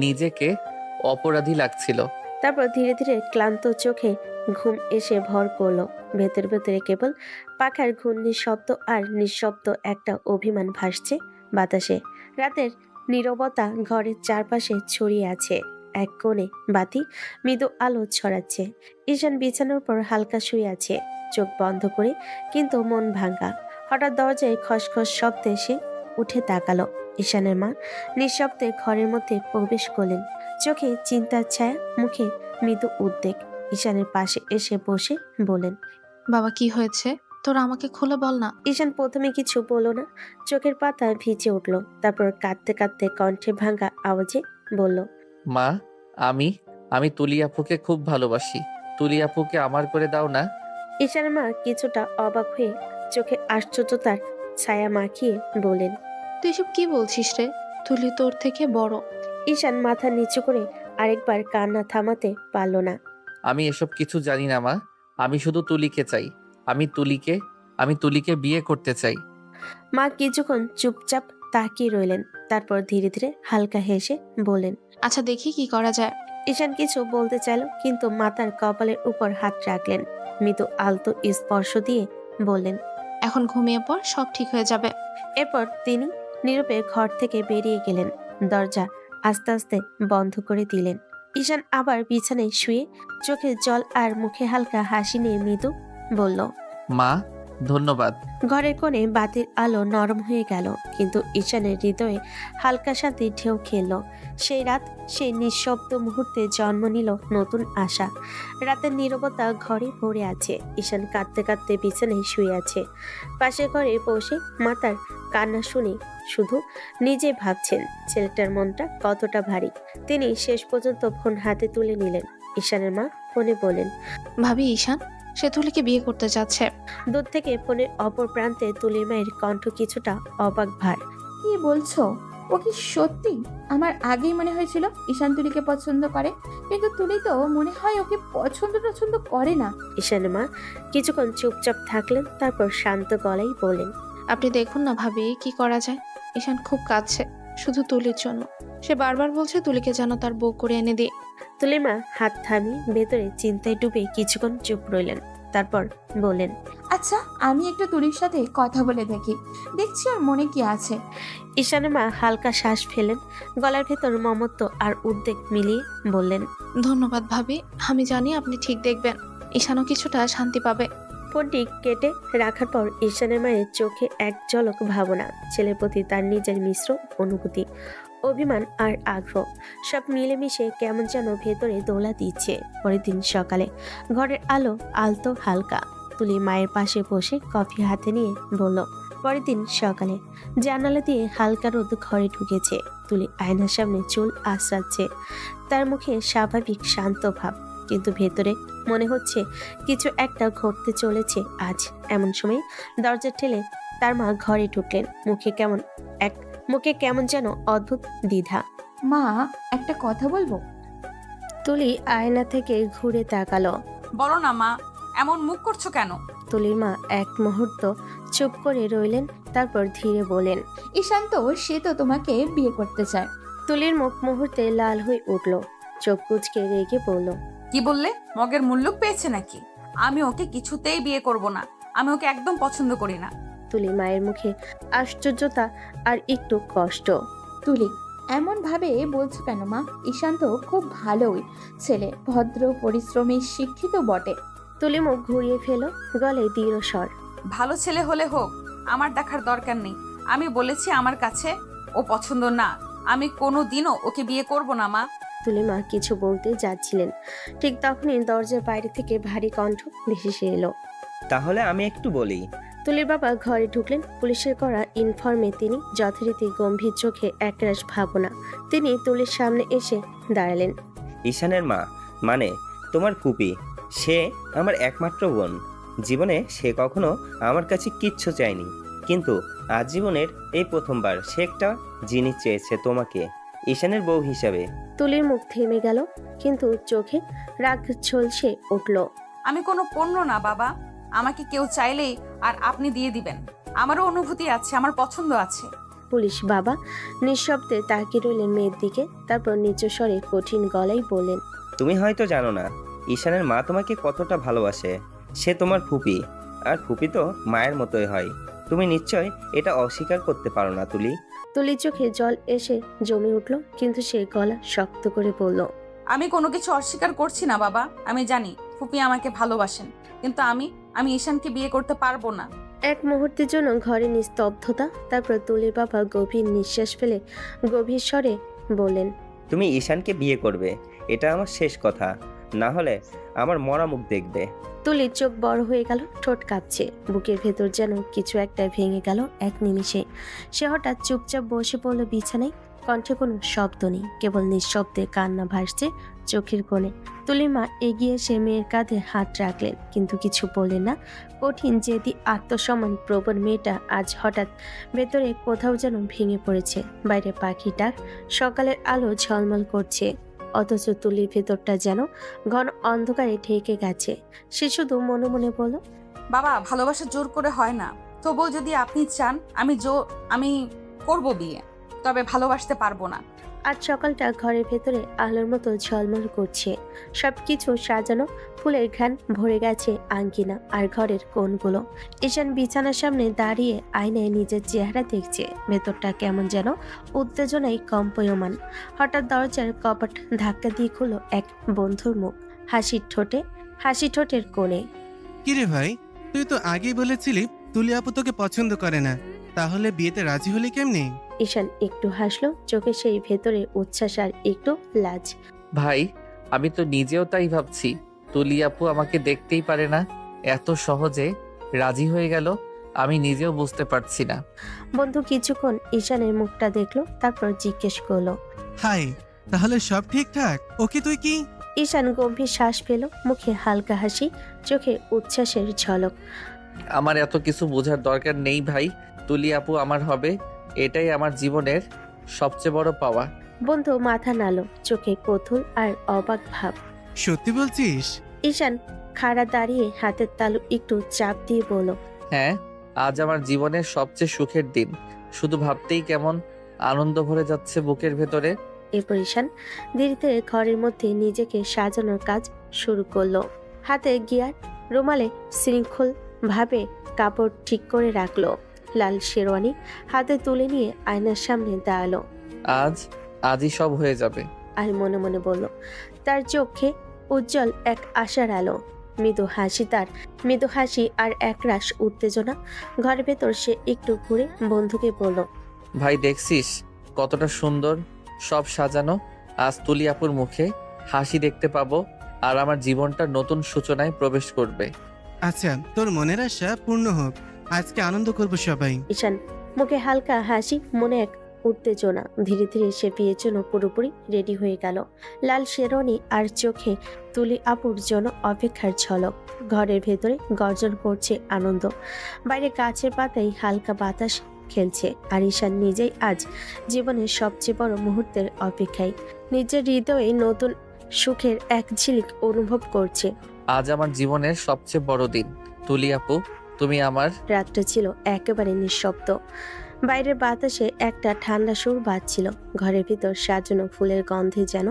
নিজেকে অপরাধী লাগছিল। তারপর ধীরে ধীরে ক্লান্ত চোখে ঘুম এসে ভর করলো। ভেতর ভেতরে কেবল পাখার ঘূর্ণির শব্দ আর নিঃশব্দ একটা অভিমান ভাসছে বাতাসে। রাতের নীরবতা ঘরের চারপাশে ছড়িয়ে আছে। এক কোণে বাতি মৃদু আলো ছড়াচ্ছে। ঈশান বিছানার উপর হালকা শুয়ে আছে, চোখ বন্ধ করে, কিন্তু মন ভাঙা। হঠাৎ দরজায় খসখস শব্দে এসে উঠে তাকালো। ঈশানের মা নিঃশব্দে ঘরের মধ্যে প্রবেশ করলেন, চোখে চিন্তার ছায়া, মুখে মৃদু উদ্বেগ। ঈশানের পাশে এসে বসে বলেন, বাবা, কি হয়েছে? তোরা আমাকে খুলে বল না। ঈশান প্রথমে কিছু বলল না, চোখের পাতা ভিজে উঠল। তারপর কাঁদতে কাঁদতে কণ্ঠে ভাঙা আওয়াজে বলল, মা, আমি আমি তুলি আপুকে খুব ভালোবাসি, তুলি আপুকে আমার করে দাও না। ঈশানের মা কিছুটা অবাক হয়ে চোখে আশ্চর্যতার ছায়া মাখিয়ে বলেন, তুই এসব কি বলছিস রে? তুলি তোর থেকে বড়। ঈশান মাথা নিচু করে আরেকবার কান্না থামাতে পারল না। আমি এসব কিছু জানি না মা, আমি শুধু তুলিকে চাই, আমি তুলিকে বিয়ে করতে চাই। মা কিছুক্ষণ চুপচাপ তাকিয়ে রইলেন, তারপর ধীরে ধীরে হালকা হেসে বলেন, আচ্ছা, দেখি কি করা যায়। ঈশান কিছু বলতে চাইল, কিন্তু মাতার কপালের উপর হাত রাখলেন। মৃদু আলতো স্পর্শ দিয়ে বললেন, এখন ঘুমিয়ে পড়, সব ঠিক হয়ে যাবে। এরপর তিনি নীরবে ঘর থেকে বেরিয়ে গেলেন, দরজা আস্তে আস্তে বন্ধ করে দিলেন। ঈশান আবার বিছানায় শুয়ে চোখে জল আর মুখে হালকা হাসি নিয়ে মৃদু বলল, মা ধন্যবাদ। ঘরের কোণে বাতির আলো নরম হয়ে গেল, কিন্তু ঈশানের হৃদয়ে হালকা শান্তি ঢেউ খেলল। সেই রাত, সেই নিঃশব্দ মুহূর্তে জন্ম নিল নতুন আশা। রাতের নীরবতা ঘরে ভরে আছে। ঈশান কাঁদতে কাঁদতে বিছানায় শুয়ে আছে। পাশের ঘরে বসে মাতার কান্না শুনে শুধু নিজে ভাবছেন ছেলেটার মনটা কতটা ভারী। তিনি শেষ পর্যন্ত ফোন হাতে তুলে নিলেন। ঈশানের মা ফোনে বলেন, ভাবি, ঈশান সে তুলিকে বিয়ে করতে যাচ্ছে। দূর থেকে ফোনের অপর প্রান্তে তুলির মায়ের কণ্ঠ কিছুটা অবাক ভার। কি বলছো? ও কি সত্যি? আমার আগেই মনে হয়েছিল ঈশান তুলিকে পছন্দ করে, কিন্তু তুলি তো মনে হয় ওকে পছন্দ করে না। ঈশানের মা কিছুক্ষণ চুপচাপ থাকলেন, তারপর শান্ত গলায় বলেন, আপনি দেখুন না ভাবি, কি করা যায়। ঈশান খুব কাঁদছে, শুধু তুলির জন্য। সে বারবার বলছে তুলিকে যেন তার বউ করে এনে দিই। তুলির মা হাত থামিয়ে ভেতরে চিন্তায় ডুবে কিছুক্ষণ চুপ রইলেন, তারপর বলেন, আচ্ছা, আমি একটু তুলির সাথে কথা বলে দেখছি ওর মনে কি আছে। ঈশানের মা হালকা শ্বাস ফেলেন, গলার ভেতর মমত্ব আর উদ্বেগ মিলিয়ে বললেন, ধন্যবাদ ভাবি, আমি জানি আপনি ঠিক দেখবেন। ঈশানও কিছুটা শান্তি পাবে। ফোনটি কেটে রাখার পর ঈশানের মায়ের চোখে এক ঝলক ভাবনা, ছেলের প্রতি তার নিজের মিশ্র অনুভূতি, অভিমান আর আগ্রহ সব মিলেমিশে কেমন যেন ভেতরে দোলা দিচ্ছে। পরের দিন সকালে ঘরের আলো আলতো হালকা। তুলি মায়ের পাশে বসে কফি হাতে নিয়ে বলল। পরের দিন সকালে জানালা দিয়ে হালকা রোদ ঘরে ঢুকেছে। তুলি আয়নার সামনে চুল আঁচড়াচ্ছে। তার মুখে স্বাভাবিক শান্ত ভাব, কিন্তু ভেতরে মনে হচ্ছে কিছু একটা ঘটতে চলেছে আজ। এমন সময় দরজা ঠেলে তার মা ঘরে ঢুকলেন। মুখে কেমন যেন অদ্ভুত দ্বিধা। মা, একটা কথা বলবো? তুলি আয়না থেকে ঘুরে তাকালো। বলো না মা, এমন মুখ করছো কেন? তুলির মা এক মুহূর্ত চুপ করে রইলেন, তারপর ধীরে বলেন। ঈশান তো সে তো তোমাকে বিয়ে করতে চায়। তুলির মুখ মুহূর্তে লাল হয়ে উঠল, চোখ কুঁচকে রেগে বলল। কি বললে? মগের মুল্লুক পেয়েছে নাকি? আমি ওকে কিছুতেই বিয়ে করব না। আমি ওকে একদম পছন্দ করি না। তুলি মায়ের মুখে আশ্চর্যতা আর একটু কষ্ট। তুলি, এমন ভাবে বলছো কেন মা? ঈশান তো খুব ভালোই ছেলে, ভদ্র, পরিশ্রমী, শিক্ষিত বটে। তুলি মুখ ঘুরিয়ে ফেলো, গলায় দৃঢ় স্বর। ভালো ছেলে হলে হোক, আমার দেখার দরকার নেই। আমি বলেছি আমার কাছে ও পছন্দ না। আমি কোনো দিনও ওকে বিয়ে করব না মা। তুলি মা কিছু বলতে যাচ্ছিলেন, ঠিক তখনই দরজার বাইরে থেকে ভারী কণ্ঠ ভেসে এলো। তাহলে আমি একটু বলি। তুলির বাবা ঘরে ঢুকলেন। পুলিশের করা ইনফর্মে তিনি যথারীতি গম্ভীর চোখে একরাশ ভাবনা। তিনি তুলির সামনে এসে দাঁড়ালেন। ঈশানের মা, মানে তোমার ফুপি, সে আমার একমাত্র বোন। জীবনে সে কখনো আমার কাছে কিচ্ছু চায়নি, কিন্তু আজ জীবনের এই প্রথমবার সে একটা জিনিস চেয়েছে, তোমাকে ঈশানের বউ হিসাবে। তুলির মুখ থেমে গেল, কিন্তু চোখে রাগ ঝলসে উঠল। আমি কোনো পণ্য না বাবা। আমাকে কেউ চাইলেই আর আপনি দিয়ে দিবেন। আমারও অনুভূতি আছে, আমার পছন্দ আছে। পুলিশ বাবা নিঃশব্দে তাকিয়ে রইলেন মেয়ের দিকে, তারপর নিচু স্বরে কঠিন গলায় বললেন। তুমি হয়তো জানো না ঈশানের মা তোমাকে কতটা ভালোবাসে। সে তোমার ফুপি, আর ফুপি তো মায়ের মতোই হয়। তুমি নিশ্চয় এটা অস্বীকার করতে পারো না তুলি। তুলির চোখে জল এসে জমে উঠল, কিন্তু সে গলা শক্ত করে বলল। আমি কোনো কিছু অস্বীকার করছি না বাবা। আমি জানি ফুপি আমাকে ভালোবাসেন, কিন্তু আমি ঈশানকে বিয়ে করতে পারবো না। এক মুহূর্তের জন্য ঘরে নিস্তব্ধতা, তারপর তুলির বাবা গভীর নিঃশ্বাস ফেলে গভীর স্বরে বললেন। তুমি ঈশানকে বিয়ে করবে, এটা আমার শেষ কথা, না হলে আমার মরা মুখ দেখবে। তুলির চোখ বড় হয়ে গেল, ঠোঁট কাঁপছে, বুকের ভেতর যেন কিছু একটা ভেঙে গেল এক নিমিষে। সে হঠাৎ চুপচাপ বসে পড়ল বিছানায়। কণ্ঠে কোনো শব্দ নেই, কেবল নিঃশব্দে কান্না ভাসছে চোখের কোণে। তুলির মা এগিয়ে এসে মেয়ের কাঁধে হাত রাখলেন, কিন্তু কিছু বললেন না। কঠিন জেদি আত্মসম্মান প্রবণ মেয়েটা আজ হঠাৎ ভেতরে কোথাও যেন ভেঙে পড়েছে। বাইরে পাখি ডাক, সকালের আলো ঝলমল করছে, অথচ তুলির ভেতরটা যেন ঘন অন্ধকারে ঢেকে গেছে। সে শুধু মনে মনে বলল। বাবা, ভালোবাসা জোর করে হয় না। তবুও যদি আপনি চান আমি করব বিয়ে, তবে ভালোবাসতে পারবো না। আজ সকালটা ঘরের ভেতরে আলোর মতো ঝলমল করছে। সবকিছু সাজানো, ফুলের ঘ্রাণ ভরে গেছে আঙ্গিনা আর ঘরের কোণগুলো। ঈশান বিছানার সামনে দাঁড়িয়ে আয়নায় নিজের চেহারা দেখছে। ভেতরটা কেমন যেন উত্তেজনায় কম্পয়মান। হঠাৎ দরজার কপাট ধাক্কা দিয়ে খুলল এক বন্ধুর মুখ, হাসি ঠোঁটের কোণে। কিরে ভাই, তুই তো আগেই বলেছিলি তুলি আপু তোকে পছন্দ করে না, তাহলে বিয়েতে রাজি হলি কেমনি? ঈশান একটু হাসলো, চোখে সেই ভেতরে উচ্ছ্বাস আর একটু লাজ। ভাই, আমি তো নিজেও তাই ভাবছি। তুলি আপু আমাকে দেখতেই পারে না, এত সহজে রাজি হয়ে গেল। আমি নিজেও বুঝতে পারছি না। বন্ধু কিছুক্ষণ ঈশানের মুখটা দেখলো, তারপর জিজ্ঞেস করলো। হাই, তাহলে সব ঠিকঠাক? ওকে তুই কি? ঈশান গম্ভীর শ্বাস পেল, মুখে হালকা হাসি, চোখে উচ্ছ্বাসের ঝলক। আমার এত কিছু বোঝার দরকার নেই ভাই। তুলি আপু আমার হবে, এটাই আমার জীবনের সবচেয়ে বড় পাওয়া। বন্ধু মাথা নাড়ল, চোখে কৌতূহল আর অবাক ভাব। সত্যি বলছিস? ঈশান খাড়া দাঁড়িয়ে হাতের তালু একটু চাপ দিয়ে বলল। হ্যাঁ, আজ আমার জীবনের সবচেয়ে সুখের দিন। শুধু ভাবতেই কেমন আনন্দ ভরে যাচ্ছে বুকের ভেতরে। এরপর ঈশান ধীরে ধীরে ঘরের মধ্যে নিজেকে সাজানোর কাজ শুরু করলো। হাতে গিয়ার, রুমালে শৃঙ্খল ভাবে কাপড় ঠিক করে রাখলো। লাল শেরওয়ানি হাতে তুলে নিয়ে আয়নার সামনে দাঁড়ালো। আজই সব হয়ে যাবে। আর মনে মনে বলল। তার চোখে উজ্জ্বল এক আশার আলো, মৃদু হাসি আর একরাশ উত্তেজনা। ঘরের ভেতর সে একটু ঘুরে বন্ধুকে বলল। ভাই, দেখছিস কতটা সুন্দর সব সাজানো। আজ তুলি আপুর মুখে হাসি দেখতে পাবো, আর আমার জীবনটা নতুন সূচনায় প্রবেশ করবে। আচ্ছা, তোর মনের আশা পূর্ণ হোক। আজকে আনন্দ করব সবাই। ঈশান মুখে হালকা হাসি, মনে এক উত্তেজনা। ধীরে ধীরে সে বিয়ের জন্য পুরোপুরি রেডি হয়ে গেল। লাল শেরওয়ানি আর চোখে তুলি আপুর জন্য অপেক্ষার ঝলক। ঘরের ভেতরে গর্জন করছে আনন্দ। বাইরে গাছের পাতায় হালকা বাতাস খেলছে। আর ঈশান নিজেই আজ জীবনের সবচেয়ে বড় মুহূর্তের অপেক্ষায়। নিজের হৃদয়ে নতুন সুখের এক ঝিলিক অনুভব করছে। আজ আমার জীবনের সবচেয়ে বড় দিন। তুলি আপু, তুমি আমার। রাতটা ছিল একেবারে নিঃশব্দ। বাইরের বাতাসে একটা ঠান্ডা সুর বাজছিল। ঘরের ভিতর সাজানো ফুলের গন্ধে যেন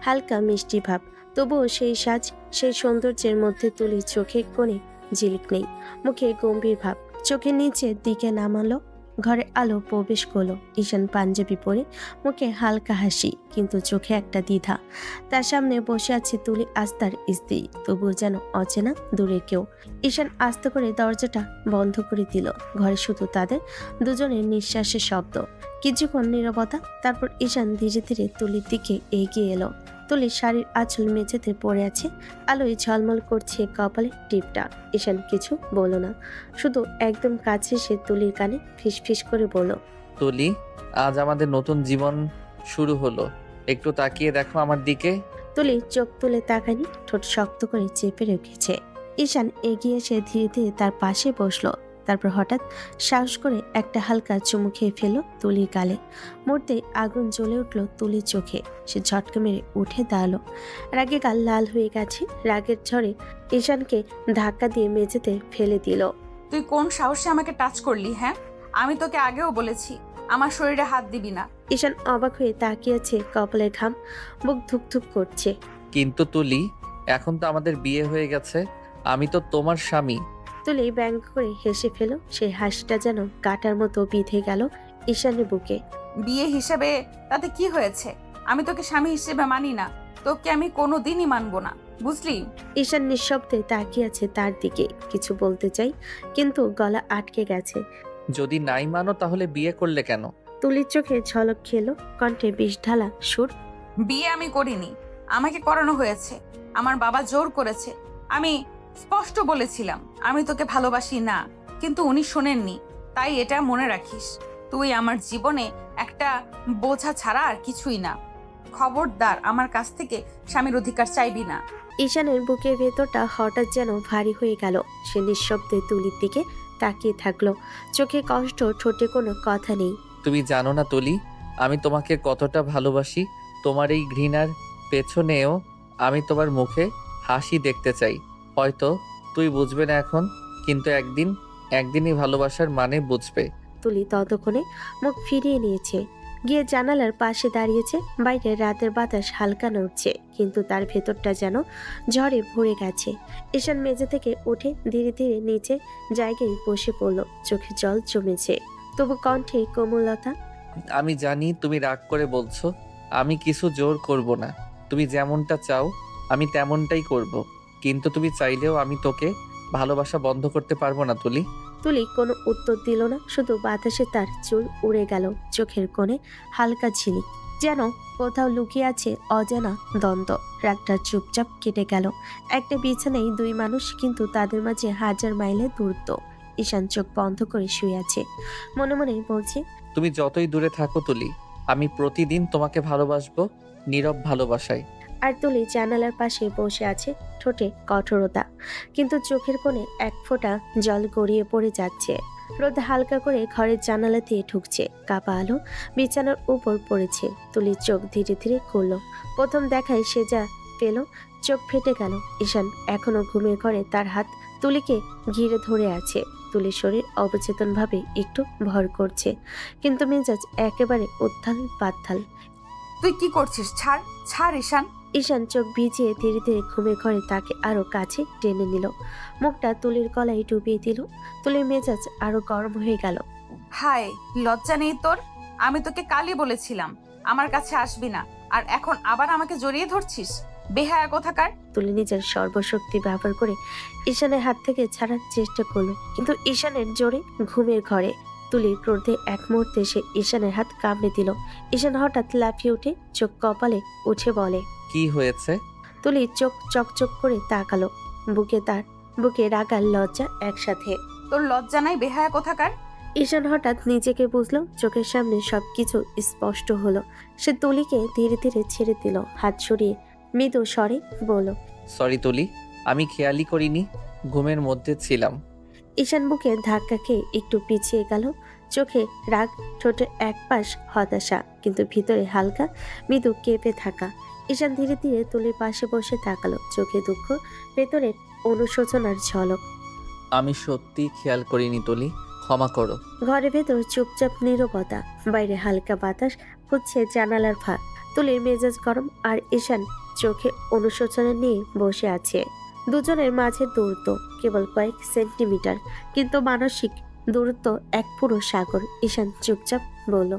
হালকা মিষ্টি ভাব। তবুও সেই সাজ, সেই সৌন্দর্যের মধ্যে তুলির চোখে কোণে ঝিলিক নেই, মুখে গম্ভীর ভাব। চোখের নিচের দিকে নামালো। ঘরে আলো প্রবেশ করলো। ঈশান পাঞ্জাবি পরে, মুখে হালকা হাসি, কিন্তু চোখে একটা দ্বিধা। তার সামনে বসে আছে তুলি আস্তার স্ত্রী, তবুও যেন অচেনা দূরে কেউ। ঈশান আস্তে করে দরজাটা বন্ধ করে দিল। ঘরে শুধু তাদের দুজনের নিঃশ্বাসের শব্দ। কিছুক্ষণ নীরবতা, তারপর ঈশান ধীরে ধীরে তুলির দিকে এগিয়ে এলো। তুলির শাড়ির আঁচল মেঝেতে পড়ে আছে, আলোয় ঝলমল করছে কপালে টিপটা। ঈশান কিছু বলল না, শুধু একদম কাছে সে তুলির কানে ফিসফিস করে বলল, তুলি, আজ আমাদের নতুন জীবন শুরু হলো। একটু তাকিয়ে দেখো আমার দিকে। তুলি চোখ তুলে তাকানি, ঠোঁট শক্ত করে চেপে রেখেছে। ঈশান এগিয়ে এসে ধীরে ধীরে তার পাশে বসলো। তারপর হঠাৎ সাহস করে একটা হালকা চুমু খেয়ে ফেলল তুলির গালে। মুহূর্তে আগুন জ্বলে উঠল তুলির চোখে। সে ঝটকা মেরে উঠে দাঁড়ালো। রাগে গাল লাল হয়ে গেছে। রাগের ঝড়ে ঈশানকে ধাক্কা দিয়ে মেঝেতে ফেলে দিল। তুই কোন সাহসে আমাকে টাচ করলি? হ্যাঁ, আমি তোকে আগেও বলেছি আমার শরীরে হাত দিবি না। ঈশান অবাক হয়ে তাকিয়েছে, কপালের ঘাম বুক ধুকধুক করছে। কিন্তু তুলি, এখন তো আমাদের বিয়ে হয়ে গেছে। আমি তো তোমার স্বামী। তুলি ব্যঙ্গ করে হেসে ফেল। সেই হাসিটা যেন কাটার মতো বিঁধে গেল ঈশানের বুকে। বিয়ে হিসেবে তাতে কি হয়েছে? আমি তোকে স্বামী হিসেবে মানি না, তোকে আমি কোনোদিনই মানবো না, বুঝলি? ঈশান নিঃশব্দে তাকিয়ে আছে তার দিকে। কিছু বলতে চাই, কিন্তু গলা আটকে গেছে। যদি নাই মানো তাহলে বিয়ে করলে কেন? তুলির চোখে ঝলক খেলো, কণ্ঠে বিষ ঢালা সুর। বিয়ে আমি করিনি, আমাকে করানো হয়েছে। আমার বাবা জোর করেছে। আমি স্পষ্ট বলেছিলাম আমি তোকে ভালোবাসি না, কিন্তু উনি শোনেননি। তাই এটা মনে রাখিস, তুই আমার জীবনে একটা বোঝা ছাড়া আর কিছুই না। খবরদার আমার কাছ থেকে স্বামীর অধিকার চাইবি না। ঈশানের বুকের ভেতরটা হঠাৎ যেন ভারী হয়ে গেল। সে নিঃশব্দে তুলির দিকে তাকিয়ে থাকলো। চোখে কষ্ট, ঠোঁটে কোনো কথা নেই। তুমি জানো না তুলি, আমি তোমাকে কতটা ভালোবাসি। তোমার এই ঘৃণার পেছনেও আমি তোমার মুখে হাসি দেখতে চাই। হয়তো তুই বুঝবে না এখন, কিন্তু একদিনই ভালোবাসার মানে বুঝবে। তুলি ততক্ষণে মুখ ফিরিয়ে নিয়েছে, গিয়ে জানালার পাশে দাঁড়িয়েছে। বাইরে রাতের বাতাস হালকা নড়ছে, কিন্তু তার ভেতরটা যেন ঝড়ে ভরে গেছে। ঈশান মেঝে থেকে উঠে ধীরে ধীরে নিচে জায়গায় বসে পড়ল। চোখে জল জমেছে, তবু কণ্ঠে কোমলতা। আমি জানি তুমি রাগ করে বলছো, আমি কিছু জোর করব না। তুমি যেমনটা চাও আমি তেমনটাই করব। কিন্তু তুমি চাইলেও আমি তোকে ভালোবাসা বন্ধ করতে পারবো না তুলি। তুলি কোনো উত্তর দিল না, শুধু বাতাসে তার চুল উড়ে গেল। চোখের কোণে হালকা ঝিলিক, যেন কোথাও লুকিয়ে আছে অজানা দ্বন্দ্ব। রাতটা চুপচাপ কেটে গেল। একটা বিছানায় দুই মানুষ, কিন্তু তাদের মাঝে হাজার মাইলের দূরত্ব। ঈশান চোখ বন্ধ করে শুয়ে আছে, মনে মনে বলছে, তুমি যতই দূরে থাকো তুলি, আমি প্রতিদিন তোমাকে ভালোবাসবো, নীরব ভালোবাসায়। আর তুলি জানালার পাশে বসে আছে, ঠোঁটে কঠোরতা, কিন্তু চোখের কোণে এক ফোঁটা জল গড়িয়ে পড়ে যাচ্ছে। রোদ হালকা করে ঘরের জানালা দিয়ে ঢুকছে। কাপা আলো বিছানার উপর পড়েছে। তুলির চোখ ধীরে ধীরে খুলল। প্রথম দেখায় সে যা পেল, চোখ ফেটে গেল। ঈশান এখনো ঘুমের ঘরে, তার হাত তুলিকে ঘিরে ধরে আছে। তুলির শরীর অবচেতনভাবে একটু ভর করছে, কিন্তু মেজাজ একেবারে উত্থাল পাত্থাল। তুই কি করছিস? ছাড় ছাড় ঈশান। ঈশান চোখ ভিজিয়ে ধীরে ধীরে ঘুমের ঘরে তাকে আরো কাছে টেনে নিল। মুখটা তুলির গলায় ডুবিয়ে দিল। তুলির মেজাজ আরো গরম হয়ে গেল। হায়, লজ্জা নেই তোর? আমি তোকে কালই বলেছিলাম আমার কাছে আসবি না, আর এখন আবার আমাকে জড়িয়ে ধরছিস? বেহায়া কোথাকার। তুলি নিজের সর্বশক্তি ব্যবহার করে ঈশানের হাত থেকে ছাড়ার চেষ্টা করলো, কিন্তু ঈশানের জোরে ঘুমের ঘরে। তুলির ক্রোধে এক মুহূর্তে সে ঈশানের হাত কামড়ে দিল। ঈশান হঠাৎ লাফিয়ে উঠে চোখ কপালে উঠে বলে, কি হয়েছে? তুলি চোখ চকচক করে তাকালো। বুকে তার বুকে রাগ আর লজ্জা একসাথে। তোর লজ্জা নাই বেহায়া কোথাকার? ঈশান হঠাৎ নিজেকে বুঝলো, চোখের সামনে সবকিছু স্পষ্ট হলো। সে তুলিকে ধীরে ধীরে ছেড়ে দিল, হাত সরিয়ে মৃদু স্বরে বলল, সরি তুলি, আমি খেয়ালই করিনি, ঘুমের মধ্যে ছিলাম। ঈশান বুকে ধাক্কা খেয়ে একটু পিছিয়ে গেল, চোখে রাগ, ঠোঁটে এক পাশ হতাশা, কিন্তু ভিতরে হালকা মৃদু কেঁপে থাকা। ঈশান ধীরে ধীরে তুলির পাশে বসে তাকালো, চোখে দুঃখ, ভেতরে অনুশোচনার ঝলক। আমি সত্যি খেয়াল করিনি তুলি, ক্ষমা করো। ঘরের ভেতর চুপচাপ নীরবতা, বাইরে হালকা বাতাস হচ্ছে জানালার ফাঁক। তুলির মেজাজ গরম আর ঈশান চোখে অনুশোচনা নিয়ে বসে আছে। দুজনের মাঝে দূরত্ব কেবল কয়েক সেন্টিমিটার, কিন্তু মানসিক দূরত্ব এক পুরো সাগর। ঈশান চুপচাপ বলল,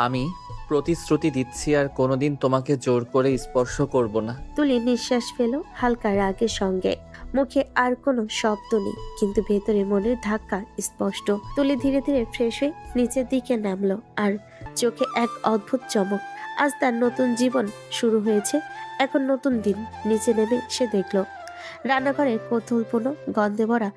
আমি প্রতিশ্রুতি দিচ্ছি আর কোনোদিন তোমাকে জোর করে স্পর্শ করব না। তুলি নিঃশ্বাস ফেল হালকা রাগের সঙ্গে, মুখে আর কোনো শব্দ নেই, কিন্তু ভেতরে মনের ধাক্কা স্পষ্ট। তুলি ধীরে ধীরে ফ্রেশ হয়ে নিচের দিকে নামলো, আর চোখে এক অদ্ভুত চমক। আজ তার নতুন জীবন শুরু হয়েছে, এখন নতুন দিন। নিচে নেমে সে দেখলো রান্নাঘরে কৌতূহলপূর্ণ গন্ধে ভরা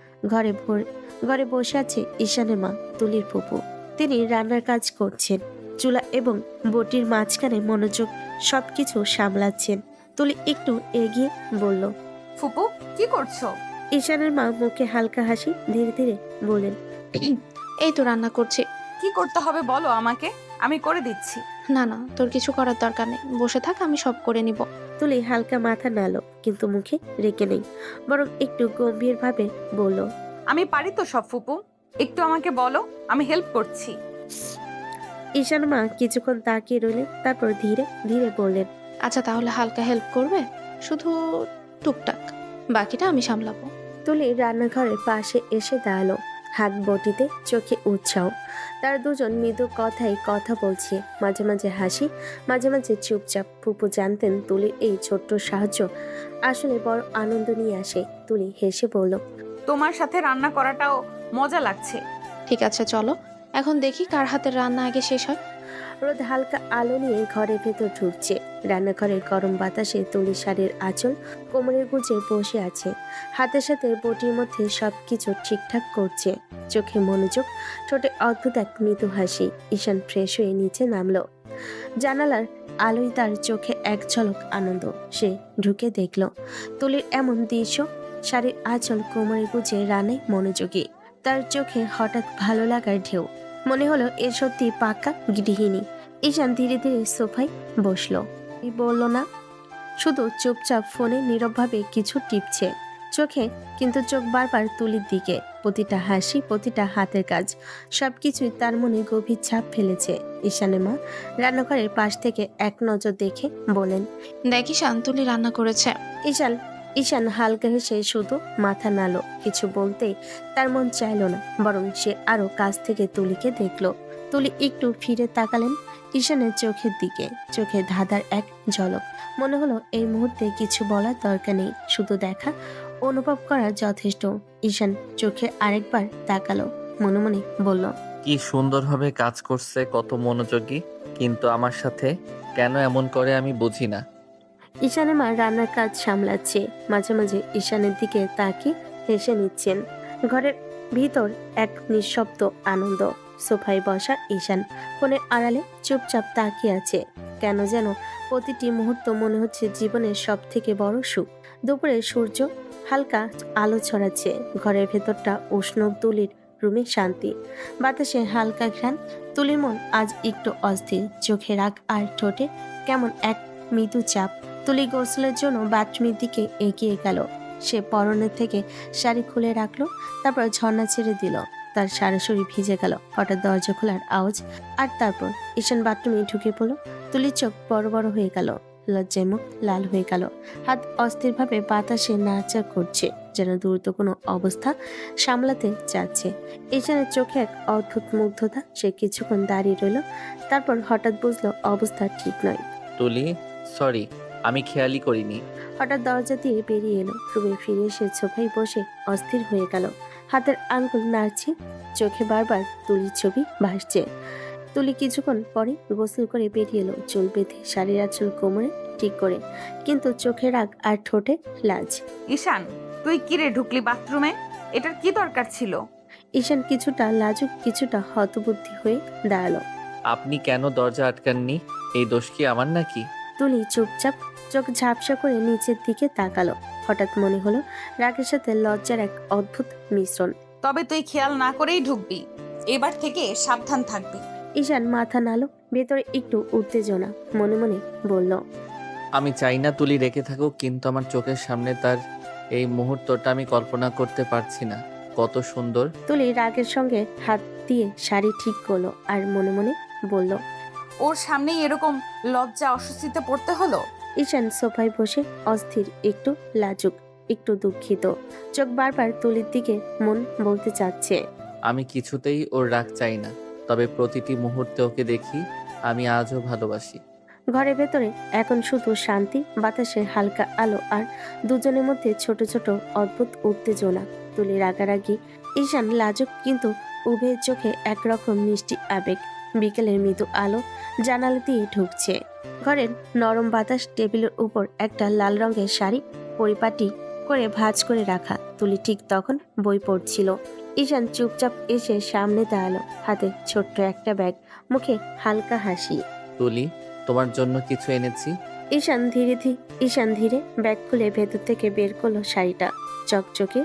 ঘরে বসে আছে ঈশানের মা, তুলির ফুপু। তিনি রান্নার কাজ করছেন, চুলা এবং বটির মাঝখানে মনোযোগ সবকিছু সামলাচ্ছেন। তুলি একটু এগিয়ে বলল, ফুপু কি করছো? ঈশানের মা মুখে হালকা হাসি, ধীরে ধীরে বললেন, এই তো রান্না করছি। কি করতে হবে বলো আমাকে, আমি করে দিচ্ছি। না না, তোর কিছু করার দরকার নেই, বসে থাক, আমি সব করে নিব। তুলি হালকা মাথা নাড়ল, কিন্তু মুখে রেখে নেই, বরং একটু গম্ভীর ভাবে বলল, আমি পারি তো সব ফুপু, একটু আমাকে বলো, আমি হেল্প করছি। ঈশান মা কিছুক্ষণ তাকিয়ে রইলেন, তারপর ধীরে ধীরে বললেন, আচ্ছা তাহলে হালকা হেল্প করবে, শুধু টুকটাক, বাকিটা আমি সামলাবো। তুলি রান্নাঘরের পাশে এসে দাঁড়ালো, হাত বটিতে, চোখে উৎসাহ। তারা দুজন মৃদু কথায় কথা বলছে, মাঝে মাঝে হাসি, মাঝে মাঝে চুপচাপ। ফুপু জানতেন তুলির এই ছোট্ট সাহায্য আসলে বড় আনন্দ নিয়ে আসে। তুলি হেসে বলল, তোমার সাথে রান্না করাটাও মজা লাগছে। ঠিক আছে চলো, এখন দেখি কার হাতের রান্না আগে শেষ হয়। রোদ হালকা আলো নিয়ে ঘরের ভেতর ঢুকছে। রান্নাঘরের গরম বাতাসে তুলি শাড়ির আঁচল কোমরের গুজে বসে আছে, হাতের সাথে বটির মধ্যে সবকিছু ঠিকঠাক করছে। চোখে মনোযোগ, ঠোঁটে অদ্ভুত এক মৃদু হাসি। ঈশান ফ্রেশ হয়ে নিচে নামলো। জানালার আলোয় তার চোখে এক ঝলক আনন্দ। সে ঢুকে দেখল তুলির এমন দৃশ্য, শাড়ির আঁচল কোমরে গুজে রান্নায় মনোযোগী। তার চোখে হঠাৎ ভালো লাগার ঢেউ, মনে হলো এ সত্যি পাক্কা গৃহিণী। ঈশান ধীরে ধীরে সোফায় বসলো, বলল না, শুধু চুপচাপ ফোনে নীরবভাবে কিছু টিপছে চোখে, কিন্তু চোখ বারবার তুলির দিকে। প্রতিটা হাসি, প্রতিটা হাতের কাজ, সবকিছুই তার মনে গভীর ছাপ ফেলেছে। ঈশানের মা রান্নাঘরের পাশ থেকে এক নজর দেখে বলেন, দেখি শান্তুলি রান্না করেছে। ঈশান হালকা হেসে শুধু মাথা নাড়ল। কিছু বলতেই তার মন চাইল না, বরং সে আরো কাছ থেকে তুলিকে দেখলো। তুলি একটু ফিরে তাকালেন ঈশানের চোখের দিকে, চোখে ধাঁধার এক ঝলক। মনে হলো এই মুহূর্তে কিছু বলার দরকার নেই, শুধু দেখা, অনুভব করা যথেষ্ট। ঈশান চোখে আরেকবার তাকালো, মনে মনে বলল, কি সুন্দরভাবে কাজ করছে, কত মনোযোগী, কিন্তু আমার সাথে কেন এমন করে আমি বুঝি না। ঈশানের মা রান্নার কাজ সামলাচ্ছে, মাঝে মাঝে ঈশানের দিকে তাকিয়ে হেসে নিচ্ছেন। ঘরের ভিতর এক নিঃশব্দ আনন্দ। সোফায় বসা ঈশান ফোনের আড়ালে চুপচাপ তাকিয়ে আছে। কেন যেন প্রতিটি মুহূর্ত মনে হচ্ছে জীবনের সব থেকে বড় সুখ। দুপুরে সূর্য হালকা আলো ছড়াচ্ছে, ঘরের ভেতরটা উষ্ণ। তুলির রুমে শান্তি, বাতাসে হালকা ঘ্রাণ। তুলির মন আজ একটু অস্থির, চোখে রাগ আর ঠোঁটে কেমন এক মৃদু চাপ। তুলি গোসলের জন্য বাথরুমের দিকে এগিয়ে গেল। সে পরনের থেকে শাড়ি খুলে রাখলো, তারপর ঝর্ণা ছেড়ে দিল। তার সারা শরীর ভিজে গেল। হঠাৎ দরজা খোলার আওয়াজ, আর তারপর ঈশান বাথরুমে ঢুকে পড়ল। তুলির চোখ বড় বড় হয়ে গেল, লজ্জায় মুখ লাল হয়ে গেল। হাত অস্থিরভাবে বাতাসে নাড়াচাড়া করছে, যেন দ্রুত কোনো অবস্থা সামলাতে চাচ্ছে। ঈশানের চোখে এক অদ্ভুত মুগ্ধতা। সে কিছুক্ষণ দাঁড়িয়ে রইল, তারপর হঠাৎ বুঝলো অবস্থা ঠিক নয়। তুলি, সরি, আমি খেয়ালই করিনি। হঠাৎ দরজা দিয়ে বেরিয়ে এলো, রুমে ফিরে এসে সোফায় বসে অস্থির হয়ে গেল। হাতের আঙ্গুল নাড়ছে, চোখে বারবার তুলির ছবি ভাসছে। তুলি কিছুক্ষণ পরে গোসল করে বেরিয়ে এলো, চুল বেঁধে, শাড়ির আঁচল কোমরে ঠিক করে, কিন্তু চোখে রাগ আর ঠোঁটে লাজ। ঈশান, তুই কিরে ঢুকলি বাথরুমে? এটার কি দরকার ছিল? ঈশান কিছুটা লাজুক কিছুটা হতবুদ্ধি হয়ে দাঁড়ালো। আপনি কেন দরজা আটকাননি? এই দোষ কি আমার নাকি? তুলি চুপচাপ চোখ ঝাপসা করে নিচের দিকে তাকালো। হঠাৎ মনে হলো রাগের সাথে লজ্জার এক অদ্ভুত মিশ্রণ। তবে তুই খেয়াল না করেই ঢুকবি। এবার থেকে সাবধান থাকবি। ঈশান মাথা নাড়ল, ভেতরে একটু উত্তেজনা। মনে মনে বলল, আমি চাই না তুলি রেখে থাকুক, কিন্তু আমার চোখের সামনে তার এই মুহূর্তটা আমি কল্পনা করতে পারছি না। কত সুন্দর। তুলি রাগের সঙ্গে হাত দিয়ে শাড়ি ঠিক করলো আর মনে মনে বলল। ওর সামনেই এরকম লজ্জা অস্বস্তিতে পড়তে হলো। ঈশান সোফায় বসে অস্থির, একটু লাজুক, একটু দুঃখিত। চোখ বারবার তুলির দিকে মন বলতে চাচ্ছে। আমি কিছুতেই ওর রাগ চাই না, তবে প্রতিটি মুহূর্তে ওকে দেখি আমি আজও ভালোবাসি। ঘরের ভেতরে এখন শুধু শান্তি, বাতাসের হালকা আলো আর দুজনের মধ্যে ছোট ছোট অদ্ভুত উত্তেজনা। তুলি রাগারাগি, ঈশান লাজুক, কিন্তু উভয়ের চোখে একরকম মিষ্টি আবেগ। বিকেলের মৃদু আলো জানালা দিয়ে ঢুকছে। ঘরের নরম বাতাস, টেবিলের উপর একটা লাল রঙের শাড়ি পরিপাটি করে ভাঁজ করে রাখা। তুলি ঠিক তখন বই পড়ছিল। ঈশান চুপচাপ এসে সামনে দাঁড়ালো, হাতে ছোট্ট একটা ব্যাগ, মুখে হালকা হাসি। তুলি, তোমার জন্য কিছু এনেছি। ঈশান ধীরে ব্যাগ খুলে ভেতর থেকে বের করলো শাড়িটা। চকচকে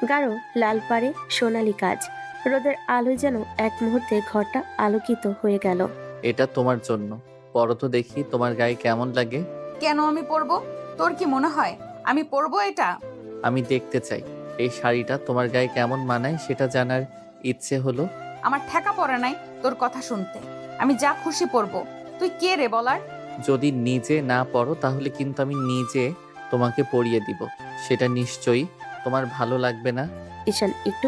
গাঢ় লাল পাড়ে সোনালি কাজ। রোদের আলোয় যেন এক মুহূর্তে ঘরটা আলোকিত হয়ে গেল। এটা তোমার জন্য। পরো তো দেখি তোমার গায়ে কেমন লাগে। কেন আমি পরবো? তোর কি মনে হয় আমি পরবো এটা? আমি দেখতে চাই এই শাড়িটা তোমার গায়ে কেমন মানায়, সেটা জানার ইচ্ছে হলো। আমার ঠেকা পড়ে নাই তোর কথা শুনতে। আমি যা খুশি পরবো। তুই কে রে বলার? যদি নিজে না পরো তাহলে কিন্তু আমি নিজে তোমাকে পরিয়ে দিব। সেটা নিশ্চয়ই তোমার ভালো লাগবে না। ঈশান একটু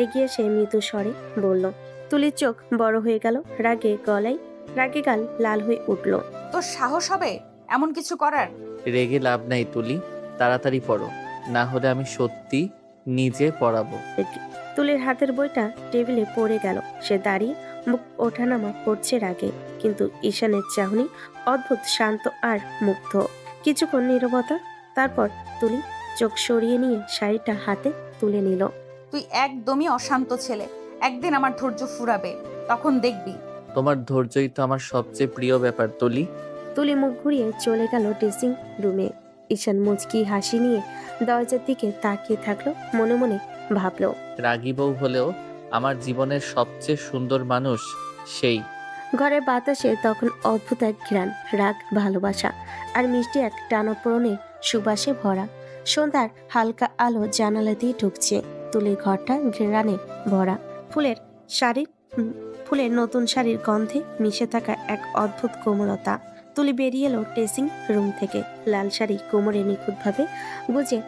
এগিয়ে এসে মৃদু স্বরে বলল। তুলির চোখ বড় হয়ে গেল, রাগে গাল লাল হয়ে উঠল। তোর সাহস হবে এমন কিছু করার? রেগে লাভ নাই তুলি, তাড়াতাড়ি পড়ো, না হলে আমি সত্যি নিজে পড়াবো। তুলির হাতের বইটা টেবিলে পড়ে গেল। সে দাঁড়িয়ে মুখ ওঠানামা করছে রাগে, কিন্তু ঈশানের চাহনি অদ্ভুত শান্ত আর মুগ্ধ। কিছুক্ষণ নীরবতা, তারপর তুলি চোখ সরিয়ে নিয়ে শাড়িটা হাতে তুলে নিল। তুই একদমই অশান্ত ছেলে। একদিন আমার ধৈর্য ফুরাবে, তখন দেখবি। তোমার ধৈর্যই তো আমার সবচেয়ে প্রিয় ব্যাপার তুলি। তুলি মুখ ঘুরিয়ে চলে গেল ড্রেসিং রুমে। ঈশান মুচকি হাসি নিয়ে দরজার দিকে তাকিয়ে থাকলো, মনে মনে ভাবলো, রাগী বউ হলেও আমার জীবনের সবচেয়ে সুন্দর মানুষ সেই। ঘরের বাতাসে তখন অদ্ভুত এক ঘ্রাণ, রাগ, ভালোবাসা আর মিষ্টি এক টানাপোড়েনের সুবাসে ভরা। সন্ধ্যার হালকা আলো জানালা দিয়ে ঢুকছে। তুলির ঘরটা ঘ্রাণে ভরা। ফুলের নতুন শাড়ির গন্ধে মিশে থাকা এক অদ্ভুত কোমলতা। তুলি বেরিয়ে এলো ড্রেসিং রুম থেকে। লাল শাড়ি কোমরে নিখুঁতভাবে গুজে,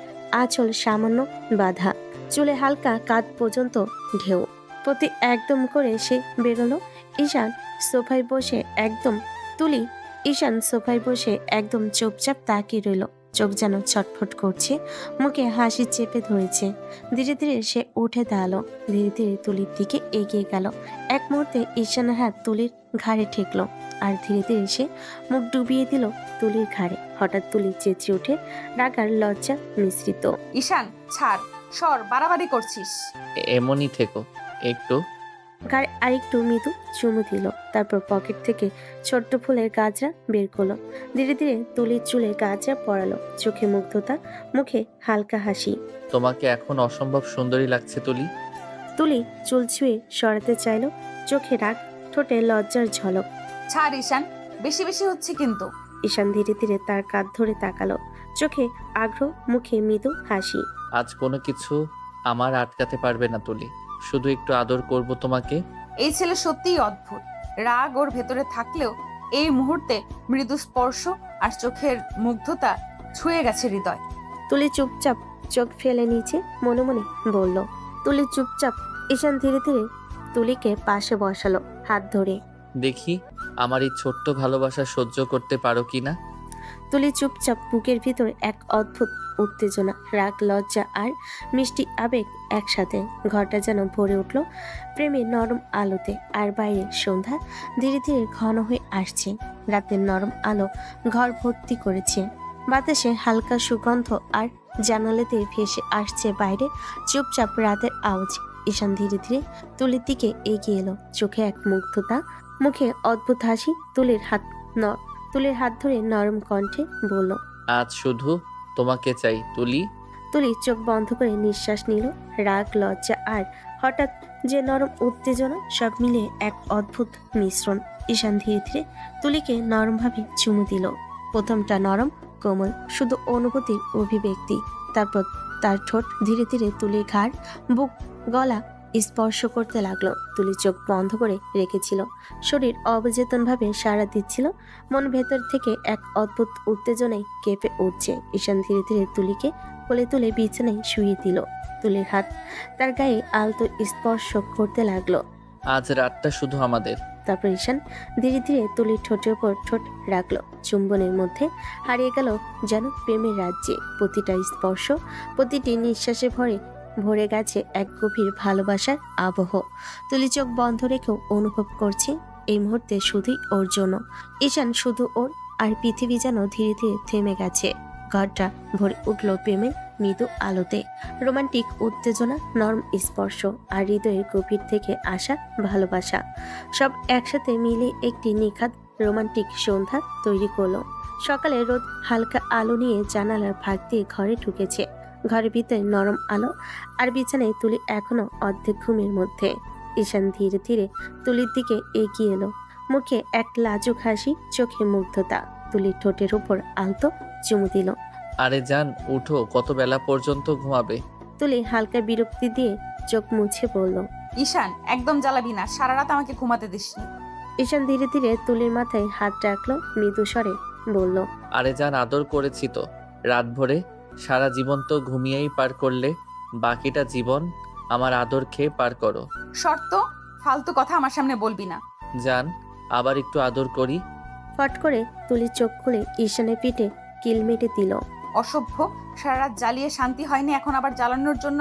আঁচল সামান্য বাঁধা, চুলে হালকা কাঁধ পর্যন্ত ঢেউ। প্রতি একদম করে সে বেরোলো। ঈশান সোফায় বসে একদম চুপচাপ তাকিয়ে রইল। চোখ যেন ছটফট করছে, মুখে হাসি চেপে ধরেছে। ধীরে ধীরে সে উঠে দাঁড়ালো, ধীরে ধীরে তুলির দিকে এগিয়ে গেল। এক মুহূর্তে ঈশানের হাত তুলির ঘাড়ে ঠেকলো, আর ধীরে ধীরে সে মুখ ডুবিয়ে দিল তুলির ঘাড়ে। হঠাৎ তুলি চেঁচিয়ে ওঠে, রাগ আর লজ্জা মিশ্রিত। ঈশান ছাড়, সর, বাড়াবাড়ি করছিস। এমনই থেকো একটু। গায়ে আরেকটু মৃদু চুমু দিল, তারপর পকেট থেকে ছোট্ট ফুলের গাজরা বের করলো। ধীরে ধীরে তুলির চুলে গাজরা পরালো, চোখে মুগ্ধতা, মুখে হালকা হাসি। তোমাকে এখন অসম্ভব সুন্দরী লাগছে তুলি। তুলি চুল ছুঁয়ে সরাতে চাইলো, চোখে রাগ, ঠোঁটে লজ্জার ঝলক। ছাড় ঈশান, বেশি বেশি হচ্ছে কিন্তু। ঈশান ধীরে ধীরে তার কাঁধ ধরে তাকালো, চোখে আগ্রহ, মুখে মৃদু হাসি। আজ কোনো কিছু আমার আটকাতে পারবে না তুলি, শুধু একটু আদর করব তোমাকে। এই ছেলে সত্যিই অদ্ভুত। রাগ ওর ভেতরে থাকলেও এই মুহূর্তে মৃদু স্পর্শ আর চোখের মুগ্ধতা ছুঁয়ে গেছে হৃদয়। তুলি চুপচাপ চোখ ফেলে নিচে, মনে মনে বলল। তুলি চুপচাপ। ঈশান ধীরে ধীরে তুলিকে পাশে বসালো, হাত ধরে। দেখি আমার এই ছোট্ট ভালোবাসা সহ্য করতে পারো কি না। তুলি চুপচাপ, বুকের ভিতরে এক অদ্ভুত উত্তেজনা, রাগ, লজ্জা আর মিষ্টি আবেগ একসাথে। ঘরটা যেন ভরে উঠল প্রেমের নরম আলোতে। আর বাইরে সন্ধ্যা ধীরে ধীরে ঘন হয়ে আসছে। রাতের নরম আলো ঘর ভর্তি করেছে। বাতাসে হালকা সুগন্ধ আর জানালাতে ভেসে আসছে বাইরে চুপচাপ রাতের আওয়াজ। ঈশান ধীরে ধীরে তুলির দিকে এগিয়ে এলো, চোখে এক মুগ্ধতা, মুখে অদ্ভুত হাসি। তুলির হাত ধরে নরম কণ্ঠে বলল। আজ শুধু তোমাকে চাই তুলি। তুলি চোখ বন্ধ করে নিঃশ্বাস নিল। রাগ, লজ্জা আর হঠাৎ যে নরম উত্তেজনা সব মিলিয়ে এক অদ্ভুত মিশ্রণ। ঈশান ধীরে ধীরে তুলিকে নরমভাবে চুমু দিল। প্রথমটা নরম, কোমল, শুধু অনুভূতির অভিব্যক্তি। তারপর তার ঠোঁট ধীরে ধীরে তুলির ঘাড়, বুক, গলা স্পর্শ করতে লাগলো। তুলি চোখ বন্ধ করে রেখেছিল, শরীর অবচেতনভাবে সাড়া দিচ্ছিল। মন ভেতর থেকে এক অদ্ভুত উত্তেজনায় কেঁপে উঠছে। ঈশান ধীরে ধীরে তুলিকে কোলে তুলে বিছানায় শুইয়ে দিল। তুলির হাত তার গায়ে আলতো স্পর্শ করতে লাগলো। আজ রাতটা শুধু আমাদের। তারপর ঈশান ধীরে ধীরে তুলির ঠোঁটের উপর ঠোঁট রাখলো। চুম্বনের মধ্যে হারিয়ে গেল যেন প্রেমের রাজ্যে। প্রতিটা স্পর্শ, প্রতিটি নিঃশ্বাসে ভরে গেছে এক গভীর ভালোবাসার আবহ। তুলি চোখ বন্ধ রেখেও অনুভব করছে এই মুহূর্তে শুধুই ওর জন্য। ঈশান শুধু ওর, আর পৃথিবী যেন ধীরে ধীরে থেমে গেছে। ঘরটা ভরে উঠল প্রেমের মৃদু আলোতে। রোমান্টিক উত্তেজনা, নরম স্পর্শ আর হৃদয়ের গভীর থেকে আসা ভালোবাসা সব একসাথে মিলে একটি নিখাত রোমান্টিক সন্ধ্যা তৈরি করলো। সকালে রোদ হালকা আলো নিয়ে জানালার ফাঁক দিয়ে ঘরে ঢুকেছে। ঘরের ভিতরে নরম আলো, আর বিছানায় তুলি এখনো অর্ধেক ঘুমের মধ্যে। ঈশান ধীরে ধীরে তুলির দিকে এগিয়ে এলো, মুখে এক লাজুক হাসি, চোখে মুগ্ধতা। তুলির ঠোঁটের উপর আলতো চুমু দিল। আরে জান, উঠো, কত বেলা পর্যন্ত ঘুমাবে? তুলি হালকা বিরক্তি দিয়ে চোখ মুছে বলল। ঈশান, একদম জ্বালাবি না, সারা রাত আমাকে ঘুমাতে দিসনি। ঈশান ধীরে ধীরে তুলির মাথায় হাত রাখলো, মৃদু স্বরে বলল। আরে জান, আদর করেছি তো রাত ভরে। সারা জীবন তো ঘুমিয়েই পার করলে, বাকিটা জীবন আমার আদর খেয়ে পার করো। শর্ত, ফালতু কথা আমার সামনে বলবি না। জান, আবার একটু আদর করি। ফট করে তুলির চোখ খুলে ঈশানের পিঠে কিল মেটে দিল। অসভ্য, সারা রাত জ্বালিয়ে শান্তি হয়নি, এখন আবার জ্বালানোর জন্য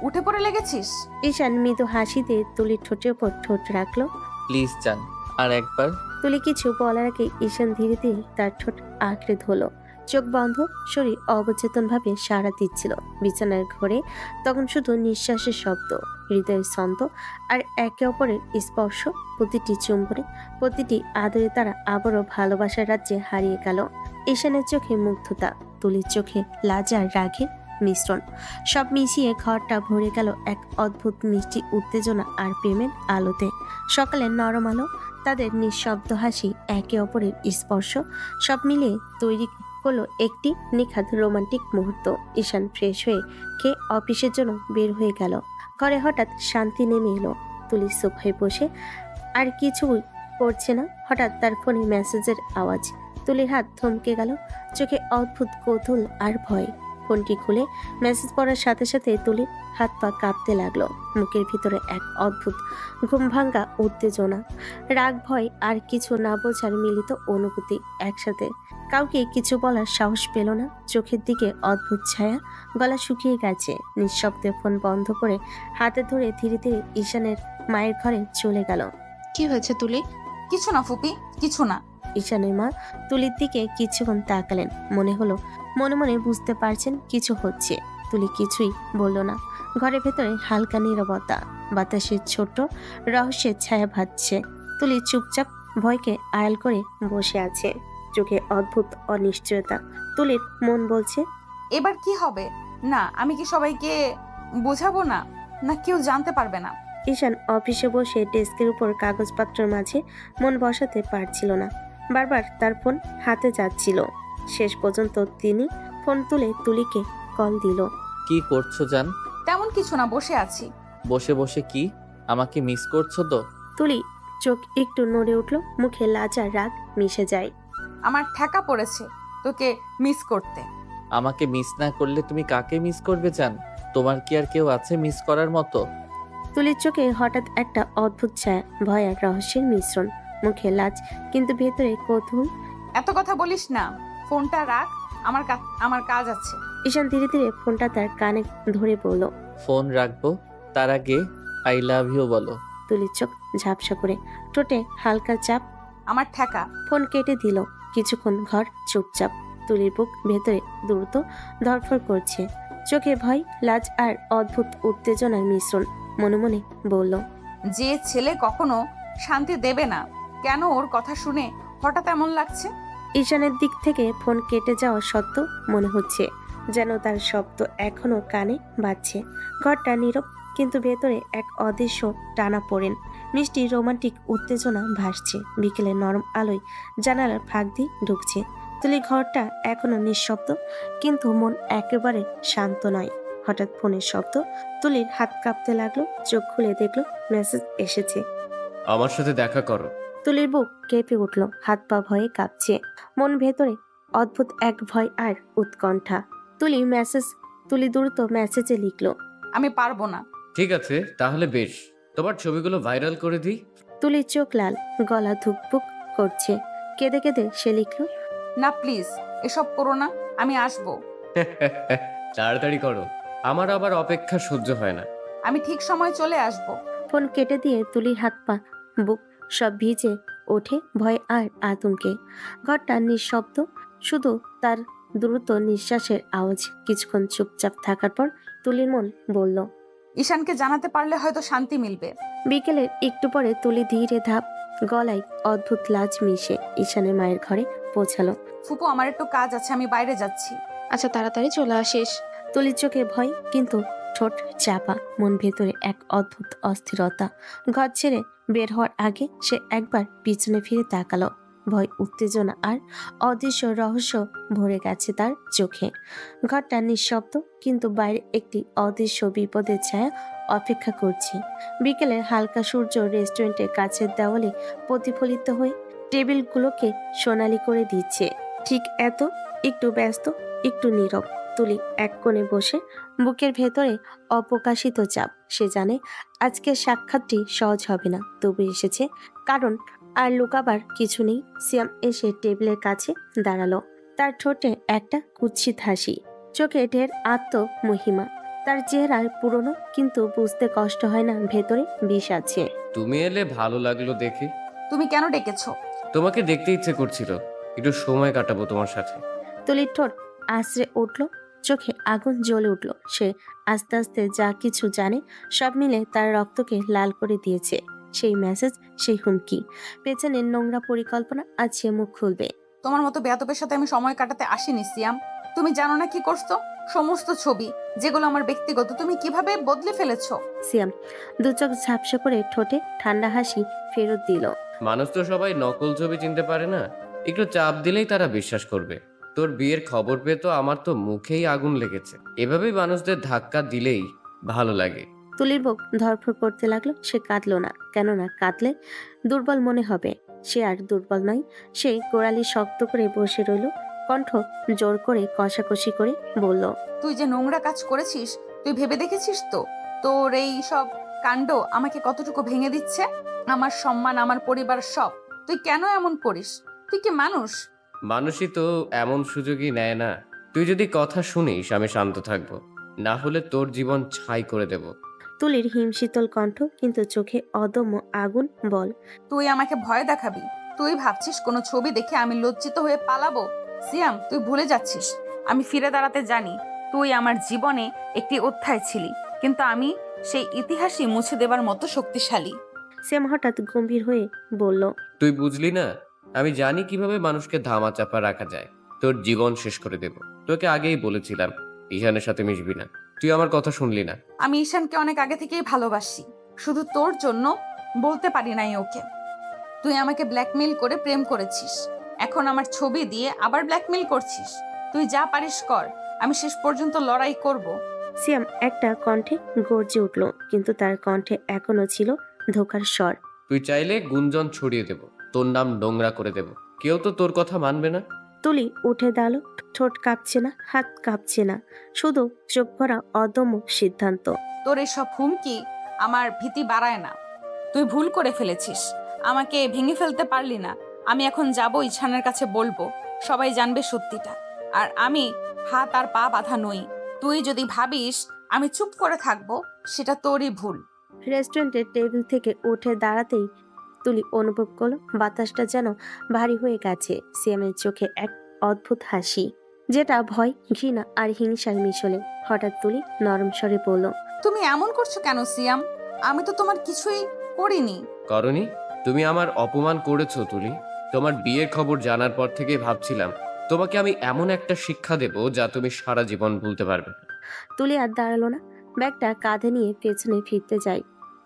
উঠে পড়ে লেগেছিস। ঈশান মৃদু হাসি দিয়ে তুলির ঠোঁটের উপর ঠোঁট রাখলো। প্লিজ জান, আর একবার। তুলি কিছু বলার আগে ঈশান ধীরে ধীরে তার ঠোঁট আঁকড়ে ধরল। চোখ বন্ধ, শরীর অবচেতনভাবে সাড়া দিচ্ছিল। বিছানার ঘরে তখন শুধু নিঃশ্বাসের শব্দ, হৃদয়ের ছন্দ আর একে অপরের স্পর্শ। প্রতিটি চুম্বনে, প্রতিটি আদরে তারা আবারও ভালোবাসার রাজ্যে হারিয়ে গেল। ঈশানের চোখে মুগ্ধতা, তুলির চোখে লাজা আর রাগের মিশ্রণ। সব মিশিয়ে ঘরটা ভরে গেল এক অদ্ভুত মিষ্টি উত্তেজনা আর প্রেমের আলোতে। সকালের নরম আলো, তাদের নিঃশব্দ হাসি, একে অপরের স্পর্শ সব মিলিয়ে তৈরি হলো একটি নিখাত রোমান্টিক মুহূর্ত। ঈশান ফ্রেশ হয়ে খেয়ে অফিসের জন্য বের হয়ে গেল। ঘরে হঠাৎ শান্তি নেমে এলো। তুলি সোফায় বসে আর কিছুই করছে না। হঠাৎ তার ফোনে মেসেজের আওয়াজ। তুলির হাত থমকে গেল, চোখে অদ্ভুত কৌতূহল আর ভয়। ফোনটি খুলে মেসেজ পড়ার সাথে সাথে তুলির হাত পা কাঁপতে লাগলো। মুখের ভিতরে এক অদ্ভুত ঘুমভাঙ্গা উত্তেজনা, রাগ, ভয় আর কিছু না বোঝার মিলিত অনুভূতি একসাথে। কাউকে কিছু বলার সাহস পেল না। চোখের দিকে অদ্ভুত ছায়া, গলা শুকিয়ে গেছে। নিঃশব্দে ফোন বন্ধ করে হাতে ধরে ধীরে ধীরে ঈশানের মায়ের ঘরে চলে গেল। কি হয়েছে তুলি? কিছু না ফুপি, কিছু না। ঈশানের মা তুলির দিকে কিছুক্ষণ তাকালেন। মনে হলো মনে মনে বুঝতে পারছেন কিছু হচ্ছে। তুলি কিছুই বলল না। ঘরের ভেতরে হালকা নীরবতা, বাতাসের ছোট রহস্যের ছায়া ভাসছে। তুলি চুপচাপ ভয়কে আড়াল করে বসে আছে, চোখে অদ্ভুত অনিশ্চয়তা। তুলির মন বলছে, এবার কি হবে? না, আমি কি সবাইকে বোঝাবো না? না কেউ জানতে পারবে না? ঈশান অফিসে বসে ডেস্কের উপর কাগজপত্রের মাঝে মন বসাতে পারছিল না। বারবার তার ফোন হাতে যাচ্ছিল। শেষ পর্যন্ত তিনি ফোন তুলে তুলিকে কল দিল। কি করছো জান? তেমন কিছু না, বসে আছি। বসে বসে কি আমাকে মিস করছো তো? তুলি চোখ একটু নড়ে উঠল, মুখে লাজা রাগ মিশে যায়। আমার ঠেকা পড়েছে তোকে মিস করতে। আমাকে মিস না করলে তুমি কাকে মিস করবে জান? তোমার কি আর কেউ আছে মিস করার মতো? তুলির চোখে হঠাৎ একটা অদ্ভুত ছায়া, ভয় আর রহস্যের মিশ্রণ। মুখে লাজ, কিন্তু ভেতরে কৌতূহল। এত কথা বলিস না, ফোনটা রাখ, আমার কাজ আছে। ঈশান ধীরে ধীরে ফোনটা তার কানে ধরে বলল। ফোন রাখবো, তার আগে আই লাভ ইউ বলো। তুলির চোখ ঝাপসা করে, ঠোঁটে হালকা চাপ। আমার ঠেকা। ফোন কেটে দিল। কিছুক্ষণ ঘর চুপচাপ। তুলির বুক ভেতরে দ্রুত ধরফর করছে। চোখে ভয়, লাজ আর অদ্ভুত উত্তেজনার মিশ্রণ। মনে মনে বলল, যে ছেলে কখনো শান্তি দেবে না, কেন ওর কথা শুনে হঠাৎ এমন লাগছে? ঈশানের দিক থেকে ফোন কেটে যাওয়া সত্ত্বেও মনে হচ্ছে যেন তার শব্দ এখনো কানে বাজছে। ঘরটা নীরব, কিন্তু ভেতরে এক অদৃশ্য টানা পড়েন মিষ্টি রোমান্টিক উত্তেজনা ভাসছে। বিকেলের নরম আলোয় জানালার ফাঁক দিয়ে ঢুকছে। তুলি ঘরটা এখনো নিঃশব্দ, কিন্তু মন একেবারে শান্ত নয়। হঠাৎ ফোনের শব্দ, তুলির হাত কাঁপতে লাগলো। চোখ খুলে দেখলো মেসেজ এসেছে। আমার সাথে দেখা করো। তুলির বুক কেঁপে উঠল, হাত পা ভয়ে কাঁপছে। মন ভেতরে অদ্ভুত এক ভয় আর উৎকণ্ঠা। তুলি দ্রুত মেসেজে লিখলো, আমি পারবো না। ঠিক আছে, তাহলে বেশ, তোমার ছবিগুলো ভাইরাল করে দিই। তুলির চোখ লাল, গলা ধুকপুক করছে। কেঁদে কেঁদে সে লিখলো, না প্লিজ, এসব করো না, আমি আসবো। তাড়াতাড়ি করো, আমার আবার অপেক্ষা সহ্য হয় না। আমি ঠিক সময় চলে আসবো। ফোন কেটে দিয়ে তুলির হাত পা বুক সব ভিজে ওঠে ভয় আর আতঙ্কে। ঘরটা নিঃশব্দ, শুধু তার দ্রুত নিঃশ্বাসের আওয়াজ। কিছুক্ষণ চুপচাপ থাকার পর তুলির মন বলল, ঈশানকে জানাতে পারলে হয়তো শান্তি মিলবে। বিকেলের একটু পরে তুলি ধীরে ধাপ, গলায় অদ্ভুত লাজ মিশে ঈশানের মায়ের ঘরে পৌঁছালো। ফুপু, আমার একটু কাজ আছে, আমি বাইরে যাচ্ছি। আচ্ছা, তাড়াতাড়ি চলে আসিস। তুলির চোখে ভয়, কিন্তু ঠোঁট চাপা। মন ভেতরে এক অদ্ভুত অস্থিরতা। ঘর ছেড়ে বের হওয়ার আগে সে একবার পিছনে ফিরে তাকালো। ভয়, উত্তেজনা আর অদৃশ্য রহস্য ভরে গেছে তার চোখে। ঘরটা নিঃশব্দ, কিন্তু বাইরে একটি অদৃশ্য বিপদের ছায়া অপেক্ষা করছে। বিকেলের হালকা সূর্য রেস্টুরেন্টের কাছের দেওয়ালে প্রতিফলিত হয়ে টেবিলগুলোকে সোনালি করে দিচ্ছে। ঠিক এত, একটু ব্যস্ত, একটু নীরব। তুলি এক কোণে বসে, বুকের ভেতরে অপ্রকাশিত চাপ। সে জানে আজকের সাক্ষাৎটি সহজ হবে না, তবু এসেছে, কারণ আর লুকাবার কিছু নেই। সিয়াম এসে টেবিলের কাছে দাঁড়ালো। তার ঠোঁটে একটা কুৎসিত হাসি, চোখে ঢের আত্মমহিমা। তার চেহারায় পুরনো, কিন্তু বুঝতে কষ্ট হয় না ভেতরে বিষ আছে। তুমি এলে ভালো লাগলো দেখে। তুমি কেন ডেকেছো? তোমাকে দেখতে ইচ্ছে করছিল, একটু সময় কাটাবো তোমার সাথে। তুলির ঠোঁট আশ্রে উঠল, চোখে আগুন জ্বলে উঠল। সে আস্তে আস্তে যা কিছু জানে সব মিলে তার রক্তকে লাল করে দিয়েছে। সেই মেসেজ, সেই হুমকি, পেছনের নোংরা পরিকল্পনা। আজ সে মুখ খুলবে। তোমার মতো বেয়াদবের সাথে আমি সময় কাটাতে আসিনি সিয়াম। তুমি জানো না কি করছো? সমস্ত ছবি যেগুলো আমার ব্যক্তিগত, তুমি কিভাবে বদলে ফেলেছো। সিয়াম দু চোখ ঝাপসা করে ঠোঁটে ঠান্ডা হাসি ফেরত দিল। মানুষ তো সবাই নকল ছবি চিনতে পারে না, একটু চাপ দিলেই তারা বিশ্বাস করবে। তোর বিয়ের খবর পেয়ে তো আমার তো মুখেই আগুন লেগেছে। এভাবেই মানুষদের ধাক্কা দিলেই ভালো লাগে। তুলির বুক ধরফর করতে লাগলো। সে কাঁদলো না, কেননা কাঁদলে দুর্বল মনে হবে। সে আর দুর্বল নয়। সে গোড়ালি শক্ত করে বসে রইল, কণ্ঠ জোর করে কষাকষি করে বলল, তুই যে নোংরা কাজ করেছিস, তুই ভেবে দেখেছিস তো তোর এই সব কাণ্ড আমাকে কতটুকু ভেঙে দিচ্ছে? আমার সম্মান, আমার পরিবার, সব। তুই কেন এমন করিস? তুই কি মানুষ? মানুষই তো এমন সুযোগই নেয় না। তুই যদি কথা শুনিস আমি শান্ত থাকবো, না হলে তোর জীবন ছাই করে দেব। তুলির হিমশীতল কণ্ঠ, কিন্তু চোখে অদম্য আগুন। বল। তুই আমাকে ভয় দেখাবি? তুই ভাবছিস কোনো ছবি দেখে আমি লজ্জিত হয়ে পালাবো? সিয়াম, তুই ভুলে যাচ্ছিস, আমি ফিরে দাঁড়াতে জানি। তুই আমার জীবনে একটি অধ্যায় ছিলি, কিন্তু আমি সেই ইতিহাসই মুছে দেবার মতো শক্তিশালী। শ্যাম হঠাৎ গম্ভীর হয়ে বলল, তুই বুঝলি না, আমি জানি কিভাবে মানুষকে ধামা চাপা রাখা যায়। তোর জীবন শেষ করে দেব। তোকে আগেই বলেছিলাম ঈশানের সাথে মিশবি না, তুই আমার কথা শুনলি না। আমি ঈশানকে অনেক আগে থেকেই ভালোবাসি, শুধু তোর জন্য বলতে পারি নাই ওকে। তুই আমাকে ব্ল্যাকমেইল করে প্রেম করেছিস, এখন আমার ছবি দিয়ে আবার ব্ল্যাকমেইল করছিস। তুই যা পারিস কর, আমি শেষ পর্যন্ত লড়াই করব। শ্যাম একটা কণ্ঠে গর্জে উঠল, কিন্তু তার কণ্ঠে এখনো ছিল ধোকার স্বর। তুই চাইলে গুঞ্জন ছড়িয়ে দেব, তোর নাম নোংরা করে দেব, কেউ তো তোর কথা মানবে না। তুলি উঠে দাঁড়ালো, ঠোঁট কাঁপছে না, হাত কাঁপছে না, শুধু চোখ ভরা অদম্য সিদ্ধান্ত। তোর এসব হুমকি আমার ভীতি বাড়ায় না। তুই ভুল করে ফেলেছিস, আমাকে ভেঙে ফেলতে পারলি না। আমি এখন যাব, ঈশানের কাছে বলবো, সবাই জানবে সত্যিটা। আর আমি হাত আর পা বাঁধা নই। তুই যদি ভাবিস আমি চুপ করে থাকবো, সেটা তোরই ভুল। রেস্টুরেন্টের টেবিল থেকে উঠে দাঁড়াতেই তুলি অনুভব করলো বাতাসটা যেন ভারী হয়ে গেছে। সিয়ামের চোখে এক অদ্ভুত হাসি, যেটা ভয়, ঘৃণা আর হিংসার মিশলে। হঠাৎ তুলি নরম স্বরে বলল, তুমি এমন করছো কেন সিয়াম? আমি তো তোমার কিছুই করিনি। করনি? তুমি আমার অপমান করেছো তুলি। তোমার বিয়ের খবর জানার পর থেকে ভাবছিলাম তোমাকে আমি এমন একটা শিক্ষা দেব যা তুমি সারা জীবন ভুলতে পারবে না। তুলি আর দাঁড়ালো না, ব্যাগটা কাঁধে নিয়ে পেছনে ফিরতে যায়।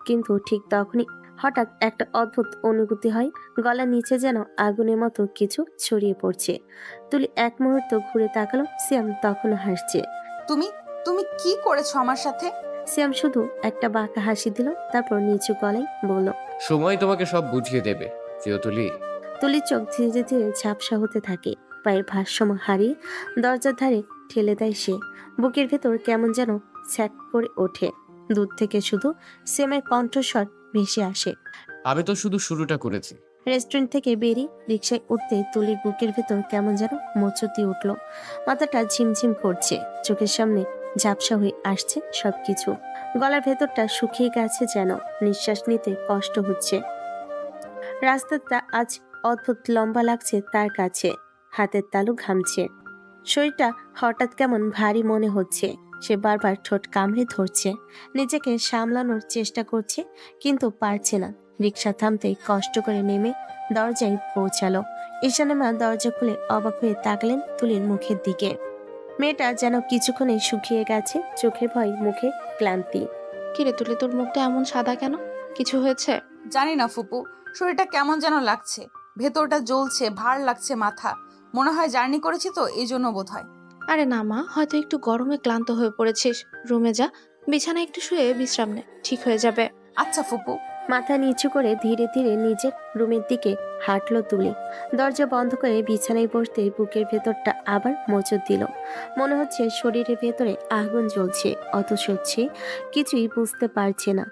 কিন্তু ঠিক তখনই হঠাৎ একটা অদ্ভুত অনুভূতি হয়, গলার নিচে যেন আগুনের মতো কিছু ছড়িয়ে পড়ছে। তুলি এক মুহূর্ত ঘুরে তাকালো, সিয়াম তখনও হাসছে। তুমি তুমি কি করেছো আমার সাথে? সিয়াম শুধু একটা বাঁকা হাসি দিল, তারপর নিচু গলায় বলল। সময় তোমাকে সব বুঝিয়ে দেবে চিরতুলি। তুলির চোখ ধীরে ধীরে ঝাপসা হতে থাকে, পায়ের ভারসাম্য হারিয়ে দরজার ধারে ঠেলে দেয় সে। বুকের ভেতর কেমন যেন ছ্যাক করে ওঠে। দূর থেকে শুধু সিয়ামের কণ্ঠস্বর ভেসে আসে। আমি তো শুধু শুরুটা করেছি। রেস্টুরেন্ট থেকে বেরিয়ে রিকশায় উঠতে তুলির বুকের ভেতর কেমন যেন মোচড় উঠল। মাথাটা ঝিমঝিম করছে, চোখের সামনে ঝাপসা হয়ে আসছে সবকিছু। গলার ভেতরটা শুকিয়ে গেছে যেন, নিঃশ্বাস নিতে কষ্ট হচ্ছে। রাস্তাটা আজ অদ্ভুত লম্বা লাগছে তার কাছে, হাতের তালু ঘামছে। শরীরটা হঠাৎ কেমন ভারী মনে হচ্ছে। সে বারবার ঠোঁট কামড়ে ধরছে, নিজেকে সামলানোর চেষ্টা করছে, কিন্তু পারছে না। রিকশা থামতেই কষ্ট করে নেমে দরজায় পৌঁছালো। ঈশানের মা দরজা খুলে অবাক হয়ে তাকালেন তুলির মুখের দিকে। মেয়েটা যেন কিছুক্ষণে শুকিয়ে গেছে, চোখে ভয়, মুখে ক্লান্তি। কিরে তুলি, তোর মুখটা এমন সাদা কেন? কিছু হয়েছে? জানি না ফুপু, শরীরটা কেমন যেন লাগছে, ভেতরটা জ্বলছে, ভার লাগছে মাথা। মনে হয় জার্নি করেছি তো, এই জন্য বোধ হয়। আরে না মা, হয়তো একটু গরমে ক্লান্ত হয়ে পড়েছিস। রুমে যা, বিছানায় একটু শুয়ে বিশ্রাম নে, ঠিক হয়ে যাবে। আচ্ছা ফুপু। মাথা নিচু করে ধীরে ধীরে নিজের রুমের দিকে হাঁটলো তুলি। দরজা বন্ধ করে বিছানায় বসতে বুকের ভেতরটা আবার মোচড় দিল। মনে হচ্ছে শরীরের ভেতরে আগুন জ্বলছে, অথচ সে কিছুই বুঝতে পারছে না।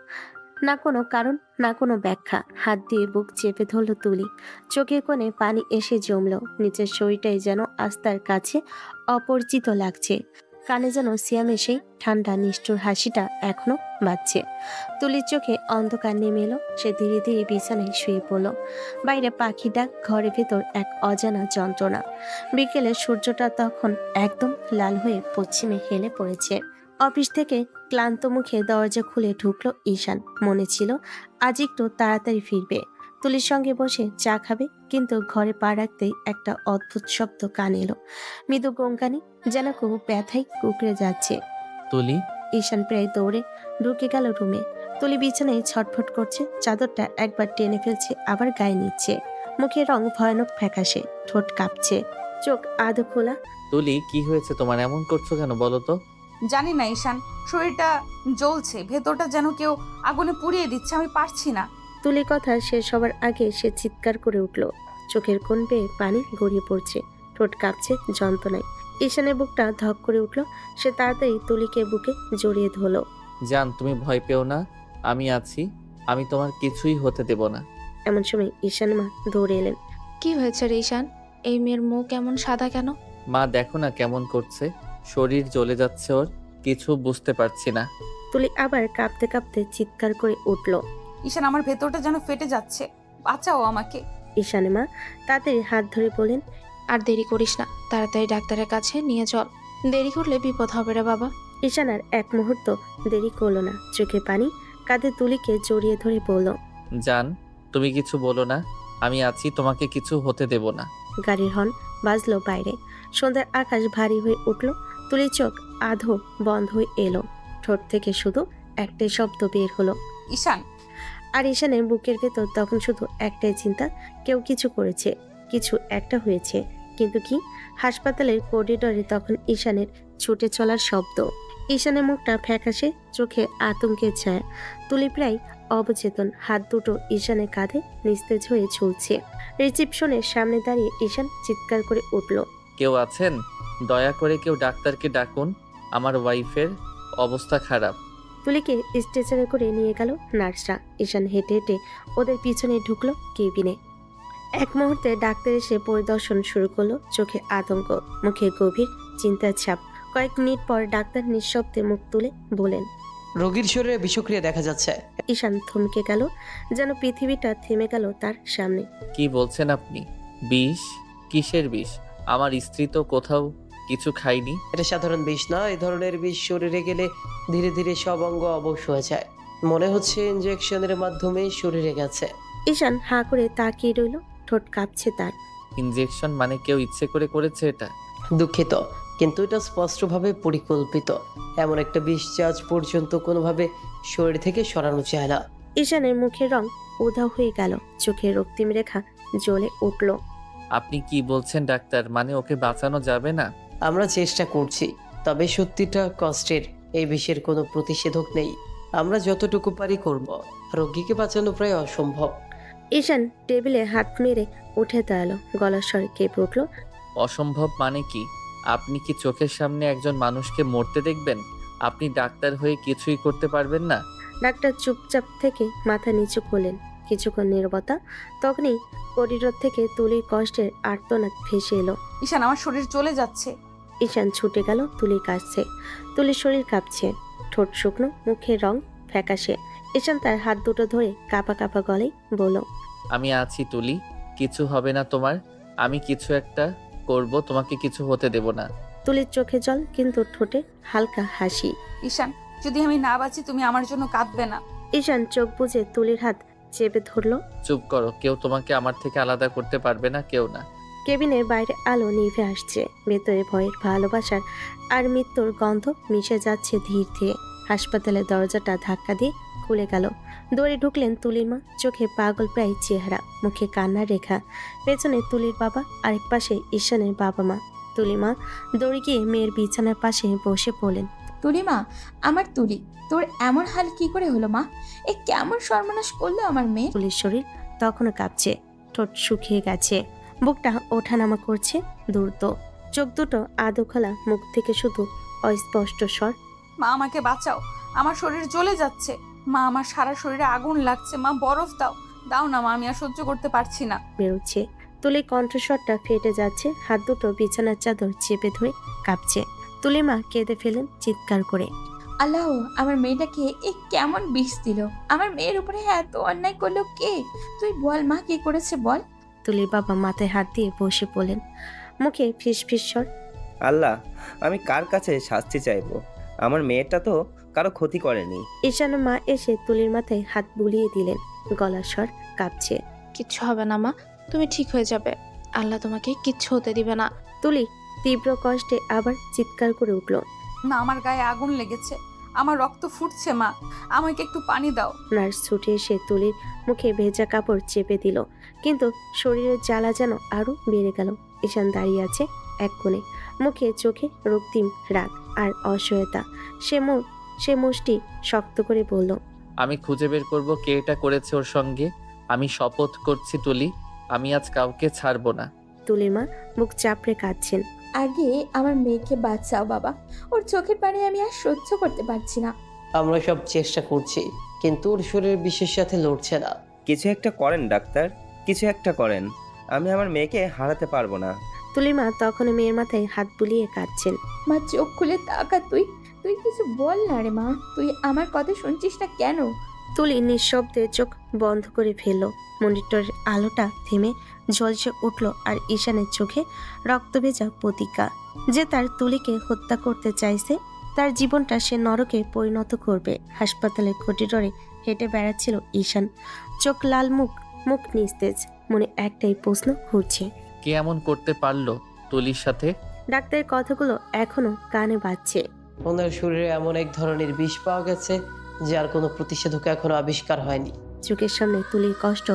না কোনো কারণ, না কোনো ব্যাখ্যা। হাত দিয়ে বুক চেপে ধরল তুলি। চোখের কোণে পানি এসে জমলো। নিচের শরীরটাই যেন আস্তার কাছে অপরিচিত লাগছে। কানে যেন সিয়ামে সেই ঠান্ডা নিষ্ঠুর হাসিটা এখনো বাজছে। তুলির চোখে অন্ধকার নেমে এলো। সে ধীরে ধীরে বিছানায় শুয়ে পড়ল। বাইরে পাখি ডাক, ঘরের ভেতর এক অজানা যন্ত্রণা। বিকেলে সূর্যটা তখন একদম লাল হয়ে পশ্চিমে হেলে পড়েছে। অফিস থেকে ক্লান্ত মুখে দরজা খুলে ঢুকলো ঈশান। মনে ছিল আজ একটু তাড়াতাড়ি ফিরবে, তুলির সঙ্গে বসে চা খাবে, কিন্তু ঘরে পা রাখতেই একটা অদ্ভুত শব্দ কানে এলো। মৃদু গঙ্গানি, যেন খুব ব্যথায় কুকড়ে যাচ্ছে। তুলি, ঈশান প্রায় দৌড়ে ঢুকে গেল রুমে। তুলি বিছানায় ছটফট করছে, চাদরটা একবার টেনে ফেলছে, আবার গায়ে নিচ্ছে। মুখের রং ভয়ানক ফ্যাকাশে, ঠোঁট কাঁপছে, চোখ আধো খোলা। তুলি কি হয়েছে তোমার? এমন করছো কেন বলো তো? জানি না ঈশান, শরীরটা জ্বলছে, ভেতরটা যেন কেউ আগুনে পুড়িয়ে দিচ্ছে, আমি পারছি না। তুলির কথা শেষ হবার আগে সে চিৎকার করে উঠল। চোখের কোণ বেয়ে পানি গড়িয়ে পড়ছে, ঠোঁট কাঁপছে যন্ত্রণায়। ঈশানের বুকটা ধক করে উঠল। সে তাড়াতাড়ি তুলিকে বুকে জড়িয়ে ধরল। জান, তুমি ভয় পেও না, আমি আছি। আমি তোমার কিছুই হতে দেব না। এমন সময় ঈশান মা দৌড়ে এলেন। কি হয়েছে রে ঈশান? এই মেয়ের মুখ এমন সাদা কেন? মা দেখো না কেমন করছে, শরীর জ্বলে যাচ্ছে ওর, কিছু বুঝতে পারছি না। তুলি আবার কাঁপতে কাঁপতে চিৎকার করে উঠল। ঈশান, আমার ভেতরটা যেন ফেটে যাচ্ছে, বাঁচাও আমাকে। ঈশানের মা তাদের হাত ধরে বলেন, আর দেরি করিস না, তাড়াতাড়ি ডাক্তারের কাছে নিয়ে চল। দেরি করলে বিপদ হবে রে বাবা। ঈশান আর এক মুহূর্ত দেরি করলো না, চোখে পানি, কাঁধে তুলিকে জড়িয়ে ধরে বলল, জান, তুমি কিছু বলো না, আমি আছি, তোমাকে কিছু হতে দেব না। গাড়ির হর্ন বাজলো বাইরে। সন্ধ্যার আকাশ ভারী হয়ে উঠল। তুলির চোখ আধো বন্ধ হয়ে এলো। ঠোঁট থেকে শুধু একটাই শব্দ বের হলো, ঈশান। আর ঈশানের বুকের ভেতর তখন শুধু একটাই চিন্তা, কেউ কিছু করেছে, কিছু একটা হয়েছে, কিন্তু কি? হাসপাতালের করিডোরে তখন ঈশানের ছুটে চলার শব্দ। ঈশানের মুখটা ফ্যাকাশে, চোখে আতঙ্কের ছায়া। তুলি প্রায় অবচেতন, হাত দুটো ঈশানের কাঁধে নিস্তেজ হয়ে ঝুলছে। রিসিপশনের সামনে দাঁড়িয়ে ঈশান চিৎকার করে উঠল, কেউ আছেন? দয়া করে কেউ ডাক্তারকে ডাকুন, আমার ওয়াইফের অবস্থা খারাপ। তুলিকে স্ট্রেচারে করে নিয়ে গেল নার্সরা। ঈশান হেঁটে হেঁটে ওদের পিছনে ঢুকলো কেবিনে। এক মুহূর্তে ডাক্তার এসে পরিদর্শন শুরু করলো। চোখে আতঙ্ক, মুখে গভীর চিন্তার ছাপ। কয়েক মিনিট পর ডাক্তার নিঃশব্দে মুখ তুলে বলেন, রোগীর শরীরে বিষক্রিয়া দেখা যাচ্ছে। ঈশান থমকে গেল, যেন পৃথিবীটা থেমে গেল তার সামনে। কি বলছেন আপনি? বিষ? কিসের বিষ? আমার স্ত্রী তো কোথাও কিছু খায়নি। এটা সাধারণ বিষ না, এই ধরনের বিষ শরীরে গেলে ধীরে ধীরে সব অঙ্গ অবশ হয়ে যায়। মনে হচ্ছে ইনজেকশনের মাধ্যমে শরীরে গেছে। ঈশান হাঁ করে তাকিয়ে রইল, ঠোঁট কাঁপছে তার। ইনজেকশন মানে কেউ ইচ্ছে করে করেছে এটা? দুঃখিত, কিন্তু এটা স্পষ্টভাবে পরিকল্পিত। এমন একটা বিষ যা আজ পর্যন্ত কোনোভাবে শরীর থেকে সরানো যায় না। ঈশানের মুখের রং উধাও হয়ে গেল, চোখের রক্তিম রেখা জ্বলে উঠল। আপনি কি বলছেন ডাক্তার? মানে ওকে বাঁচানো যাবে না? আমরা চেষ্টা করছি, তবে সত্যিটা কষ্টের। এই বিষের কোনো প্রতিষেধক নেই। আমরা যতটুকু পারি করব। রোগীকে বাঁচানো প্রায় অসম্ভব। ঈশান টেবিলে হাত মেরে উঠে দাঁড়ালো, গলার স্বর কেঁপে উঠল। অসম্ভব মানে কি? আপনি কি চোখের সামনে একজন মানুষকে মরতে দেখবেন? আপনি ডাক্তার হয়ে কিছুই করতে পারবেন না? ডাক্তার চুপচাপ থেকে মাথা নিচু করলেন। কিছুক্ষণ নীরবতা, তখনই করিডোর থেকে তুলির কষ্টের আর্তনাদ ভেসে এলো। ঈশান, আমার শরীর চলে যাচ্ছে। ঈশান ছুটে গেল তুলির কাছে। তুলির শরীর কাঁপছে, ঠোঁট শুকনো, মুখের রং ফ্যাকাশে। ঈশান তার হাত দুটো ধরে কাঁপা কাঁপা গলায় বলল, আমি আছি তুলি, কিছু হবে না তোমার। আমি কিছু একটা করব, তোমাকে কিছু হতে দেব না। তুলির চোখে জল, কিন্তু ঠোঁটে হালকা হাসি। ঈশান, যদি আমি না বাঁচি তুমি আমার জন্য কাঁদবে না। ঈশান চোখ বুজে তুলির হাত চেপে ধরলো। চুপ করো, কেউ তোমাকে আমার থেকে আলাদা করতে পারবে না, কেউ না। কেবিনের বাইরে আলো নিভে আসছে, ভেতরে ভয়ের, ভালোবাসার আর মৃত্যুর গন্ধ মিশে যাচ্ছে ধীর ধীরে। হাসপাতালের দরজাটা ধাক্কা দিয়ে খুলে গেল। দৌড়ে ঢুকলেন তুলির মা, চোখে পাগল প্রায় চেহারা, মুখে কান্নার রেখা। পেছনে তুলির বাবা, আরেক পাশে ঈশানের বাবা মা। তুলি মা দৌড়ে গিয়ে মেয়ের বিছানার পাশে বসে পড়লেন। তুলি মা, আমার তুলি, তোর এমন হাল কি করে হলো মা? এ কেমন সর্বনাশ করলো আমার মেয়ে? তুলির শরীর তখনও কাঁপছে, ঠোঁট শুকিয়ে গেছে, বুকটা ওঠানামা করছে দ্রুত। চোখ দুটো আদো খোলা, মুখ থেকে শুধু অস্পষ্ট স্বর। মা, আমাকে বাঁচাও, আমার শরীর জ্বলে যাচ্ছে। মা, আমার সারা শরীরে আগুন লাগছে। মা, বরফ দাও, দাও না মা, আমি আর সহ্য করতে পারছি না। বেরোচ্ছে। তুলির কণ্ঠস্বরটা ফেটে যাচ্ছে, হাত দুটো বিছানার চাদর চেপে ধরে কাঁপছে। তুলি মা কেঁদে ফেলেন চিৎকার করে। আল্লাহ, আমার মেয়েটাকে এ কেমন বিষ দিল? আমার মেয়ের উপরে এত অন্যায় করলো কে? তুই বল মা, কি করেছে বল। তুলির বাবা মাথায় হাত দিয়ে বসে পড়লেন, মুখে ফিস ফিস স্বর। আল্লাহ, আমি কার কাছে শাস্তি চাইবো? আমার মেয়েটা তো কারো ক্ষতি করেনি। ঈশানের মা এসে তুলির মাথায় হাত বুলিয়ে দিলেন, গলার স্বর কাঁপছে। কিচ্ছু হবে না মা, তুমি ঠিক হয়ে যাবে। আল্লাহ তোমাকে কিচ্ছু হতে দিবে না। তুলি তীব্র কষ্টে আবার চিৎকার করে উঠল। না, আমার গায়ে আগুন লেগেছে, আমার রক্ত ফুটছে। মা, আমাকে একটু পানি দাও। নার্স ছুটে এসে তুলির মুখে ভেজা কাপড় চেপে দিল, কিন্তু শরীরের জ্বালা যেন আরো বেড়ে গেল। ঈশান দাঁড়িয়ে আছে এক কোণে, মুখে চোখে রক্তিম রাগ আর অসহায়তা। সে মুষ্টি শক্ত করে বলল, আমি খুঁজে বের করব কে এটা করেছে ওর সঙ্গে। আমি শপথ করছি তুলি, আমি আজ কাউকে ছাড়বো না। তুলির মা মুখ চাপড়ে কাঁদছেন। আগে আমার মেয়েকে বাঁচাও বাবা, ওর চোখের পানি আমি আর সহ্য করতে পারছি না। আমরা সব চেষ্টা করছি, কিন্তু ওর শরীর বিষের সাথে লড়ছে না। কিছু একটা করেন ডাক্তার, কিছু একটা করেন। আমি আমার মেয়েকে হারাতে পারবো না। তুলির মা তখন মেয়ের মাথায় হাত বুলিয়ে কাঁদছেন। মা, চোখ খুলে তাকা, তুই কিছু বল না রে মা, তুই আমার কথা শুনছিস না কেন? তুলি নিঃশব্দে চোখ বন্ধ করে ফেলল। মনিটরের আলোটা থেমে ঝলসে উঠল, আর ঈশানের চোখে রক্তভেজা প্রতিজ্ঞা যে তার তুলিকে হত্যা করতে চাইছে, তার জীবনটা সে নরকে পরিণত করবে। হাসপাতালের করিডোরে হেঁটে বেড়াচ্ছিল ঈশান, চোখ লাল, মুখ নিস্তেজ, মনে একটাই প্রশ্ন ঘুরছে, কে এমন করতে পারলো তুলির সাথে? ডাক্তারের কথাগুলো এখনো কানে বাজছে। ওনার শরীরে এমন এক ধরনের বিষ পাওয়া গেছে যার কোনো প্রতিষেধক এখনো আবিষ্কার হয়নি। চোখের সামনে তুলির কষ্ট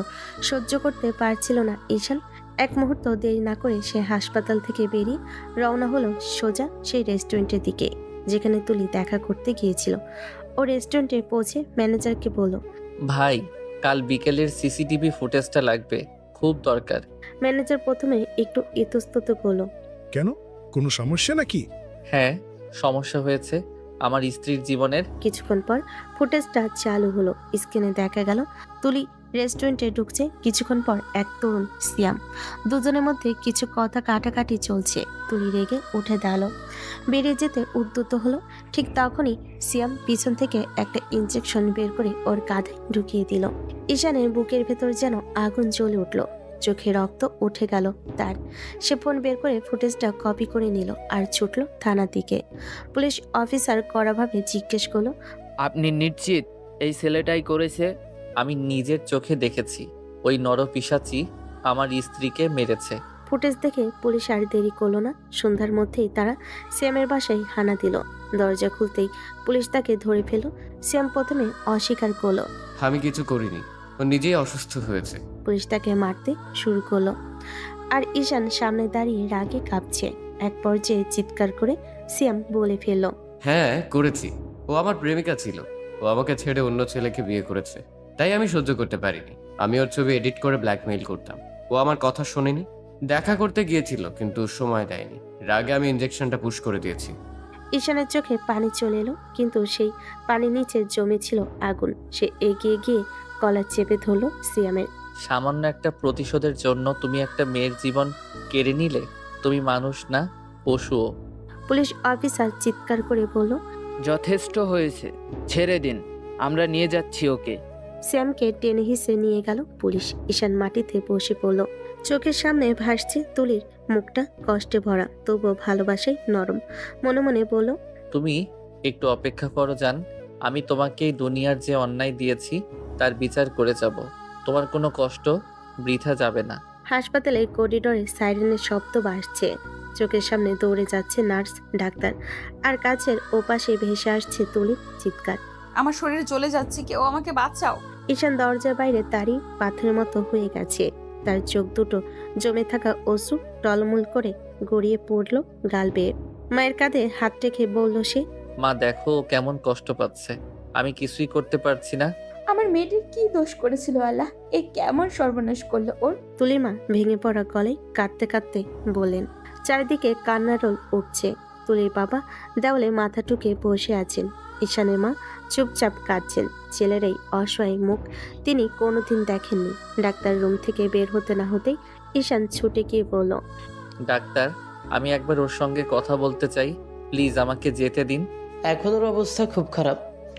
সহ্য করতে পারছিল না ঈশান। এক মুহূর্ত দেরি না করে সে হাসপাতাল থেকে বেরিয়ে রওনা হলো সোজা সেই রেস্টুরেন্টের দিকে যেখানে তুলি দেখা করতে গিয়েছিল। ও রেস্টুরেন্টে পৌঁছে ম্যানেজারকে বলল, ভাই, কাল বিকেলের সিসিটিভি ফুটেজটা লাগবে, খুব দরকার। ম্যানেজার প্রথমে একটু ইতস্তত করলো। কেন, কোনো সমস্যা নাকি? হ্যাঁ, সমস্যা হয়েছে আমার স্ত্রীর জীবনের। কিছুক্ষণ পর ফুটেজটা চালু হলো। স্ক্রিনে দেখা গেল তুলি রেস্টুরেন্টে ঢুকছে, কিছুক্ষণ পর এক তরুণ সিয়াম। দুজনের মধ্যে কিছু কথা কাটাকাটি চলছে। তুলি রেগে উঠে দাঁড়ালো, বেরিয়ে যেতে উদ্যত হলো। ঠিক তখনই সিয়াম পিছন থেকে একটা ইনজেকশন বের করে ওর কাঁধে ঢুকিয়ে দিল। ঈশানের বুকের ভেতর যেন আগুন জ্বলে উঠল। চোখে রক্ত উঠে গেল তার। সে ফোন বের করে ফুটেজটা কপি করে নিল আর ছুটল থানার দিকে। পুলিশ অফিসার কড়াভাবে জিজ্ঞেস করলো, আপনি নিশ্চিত এই ছেলেটাই করেছে? আমি নিজের চোখে দেখেছি ওই নরপিশাচি আমার স্ত্রীকে মেরেছে। ফুটেজ দেখে পুলিশ আর দেরি করলো না। সন্ধ্যার মধ্যেই তারা শ্যামের বাসায় হানা দিল। দরজা খুলতেই পুলিশ তাকে ধরে ফেলল। শ্যাম প্রথমে অস্বীকার করলো। আমি কিছু করিনি, ও নিজেই অসুস্থ হয়েছে। পুলিশ তাকে মারতে শুরু করলো আর ঈশান সামনে দাঁড়িয়ে রাগে কাঁপছে। এক পর্যায়ে চিৎকার করে শ্যাম বলে ফেলল, হ্যাঁ করেছি, ও আমার প্রেমিকা ছিল। ও আমাকে ছেড়ে অন্য ছেলেকে বিয়ে করেছে, তাই আমি সহ্য করতে পারিনি। আমি ওর ছবি এডিট করে ব্ল্যাকমেইল করতাম। ও আমার কথা শোনেনি, দেখা করতে গিয়েছিল কিন্তু সময় দেয়নি। রাগে আমি ইনজেকশনটা পুশ করে দিয়েছি। ঈশানের চোখে পানি চলে এলো, কিন্তু সেই পানির নিচে জমেছিল আগুন। সে এগিয়ে গিয়ে কলার চেপে ধরল সিয়ামের। সামান্য একটা প্রতিশোধের জন্য তুমি একটা মেয়ের জীবন কেড়ে নিলে? তুমি মানুষ না, পশুও। পুলিশ অফিসার চিৎকার করে বলল, যথেষ্ট হয়েছে, ছেড়ে দিন, আমরা নিয়ে যাচ্ছি ওকে। শ্যামকে টেনে হিসে নিয়ে গেল পুলিশ। ঈশান মাটিতে বসে পড়ল। চোখের সামনে ভাসছে তুলির মুখটা কষ্টে ভরা, তবুও ভালোবাসায় নরম। মনে মনে বলল, তুমি একটু অপেক্ষা করো জান, আমি তোমাকে এই দুনিয়ার যে অন্যায় দিয়েছি তার বিচার করে যাব। তোমার কোনো কষ্ট বৃথা যাবে না। হাসপাতালের করিডোরে সাইরেনের শব্দ বাজছে। চোখের সামনে দৌড়ে যাচ্ছে নার্স, ডাক্তার, আর কাছের ওপাশে ভেসে আসছে তুলির চিৎকার। আমার শরীর জ্বলে যাচ্ছে, কেউ আমাকে বাঁচাও। ঈশান দরজার বাইরে তারই পাথরের মতো হয়ে গেছে। তার চোখ দুটো জমে থাকা অশ্রু টলমল করে গড়িয়ে পড়ল গাল বেয়ে। মায়ের কাঁধে হাত রেখে বলল সে, মা দেখো ও কেমন কষ্ট পাচ্ছে, আমি কিছুই করতে পারছি না। আমার মেয়েটির কি দোষ করেছিল আল্লাহ? এ কেমন সর্বনাশ করলো ওর? তুলির মা ভেঙে পড়া গলায় কাঁদতে কাঁদতে বললেন। চারিদিকে কান্নার রোল উঠছে। তুলির বাবা দেওয়ালে মাথা টুকে বসে আছেন। ঈশানের মা চুপচাপ কাঁদছেন। ছেলের এই অসহায় মুখ তিনি কোনোদিন দেখেননি। ডাক্তার রুম থেকে বের হতে না হতেই ঈশান ছুটে গিয়ে বলল, ডাক্তার, আমি একবার ওর সঙ্গে কথা বলতে চাই, প্লিজ আমাকে যেতে দিন। এখন ওর অবস্থা খুব খারাপ,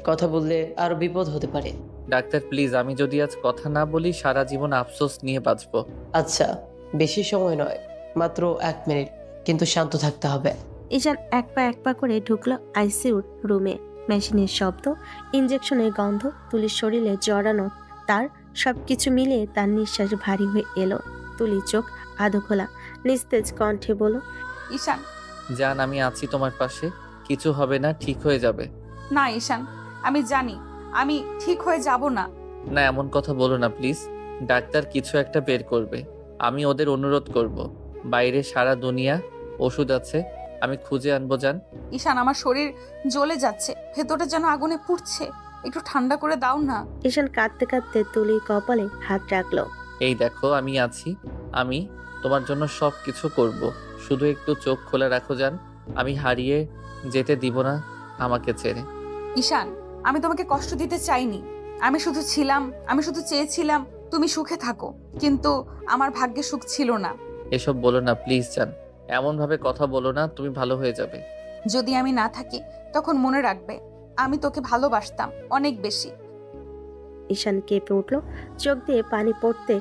কথা বললে আরো বিপদ হতে পারে। ডাক্তার প্লিজ, আমি যদি আজ কথা না বলি সারা জীবন আফসোস নিয়ে বাঁচবো। আচ্ছা, বেশি সময় নয়, মাত্র 1 মিনিট, কিন্তু শান্ত থাকতে হবে। ঈশান এক পা করে ঢুকলো আইসিইউর রুমে। মেশিনের শব্দ, ইঞ্জেকশনের গন্ধ, তুলির শরীরে জড়ানো তার সবকিছু মিলিয়ে তার নিঃশ্বাস ভারী হয়ে এলো। তুলি চোখ আধো খোলা, নিস্তেজ কণ্ঠে বলল, ঈশান। জান, আমি আছি তোমার পাশে, কিছু হবে না, ঠিক হয়ে যাবে। না ঈশান, আমি জানি আমি ঠিক হয়ে যাব না। না, এমন কথা বলো না প্লিজ। ডাক্তার কিছু একটা বের করবে, আমি ওদের অনুরোধ করব। বাইরে সারা দুনিয়া ওষুধ আছে, আমি খুঁজে আনবো জান। ঈশান, আমার শরীর জ্বলে যাচ্ছে, ভেতরটা যেন আগুনে পুড়ছে, একটু ঠান্ডা করে দাও না। ঈশান কাঁদতে কাঁদতে তুলির কপালে হাত রাখলো। এই দেখো আমি আছি, আমি তোমার জন্য সব কিছু করব, শুধু একটু চোখ খোলা রাখো জান। আমি হারিয়ে যেতে দিব না আমাকে ছেড়ে। ঈশান, আমি তোমাকে কষ্ট দিতে চাইনি। আমি শুধু চেয়েছিলাম তুমি সুখে থাকো, কিন্তু আমার ভাগ্যে সুখ ছিল না। এসব বলো না প্লিজ জান, এমন ভাবে কথা বলো না, তুমি ভালো হয়ে যাবে। যদি আমি না থাকি তখন মনে রাখবে আমি তোকে ভালোবাসতাম অনেক বেশি। ঈশান কেঁপে উঠল, চোখ দিয়ে পানি পড়তে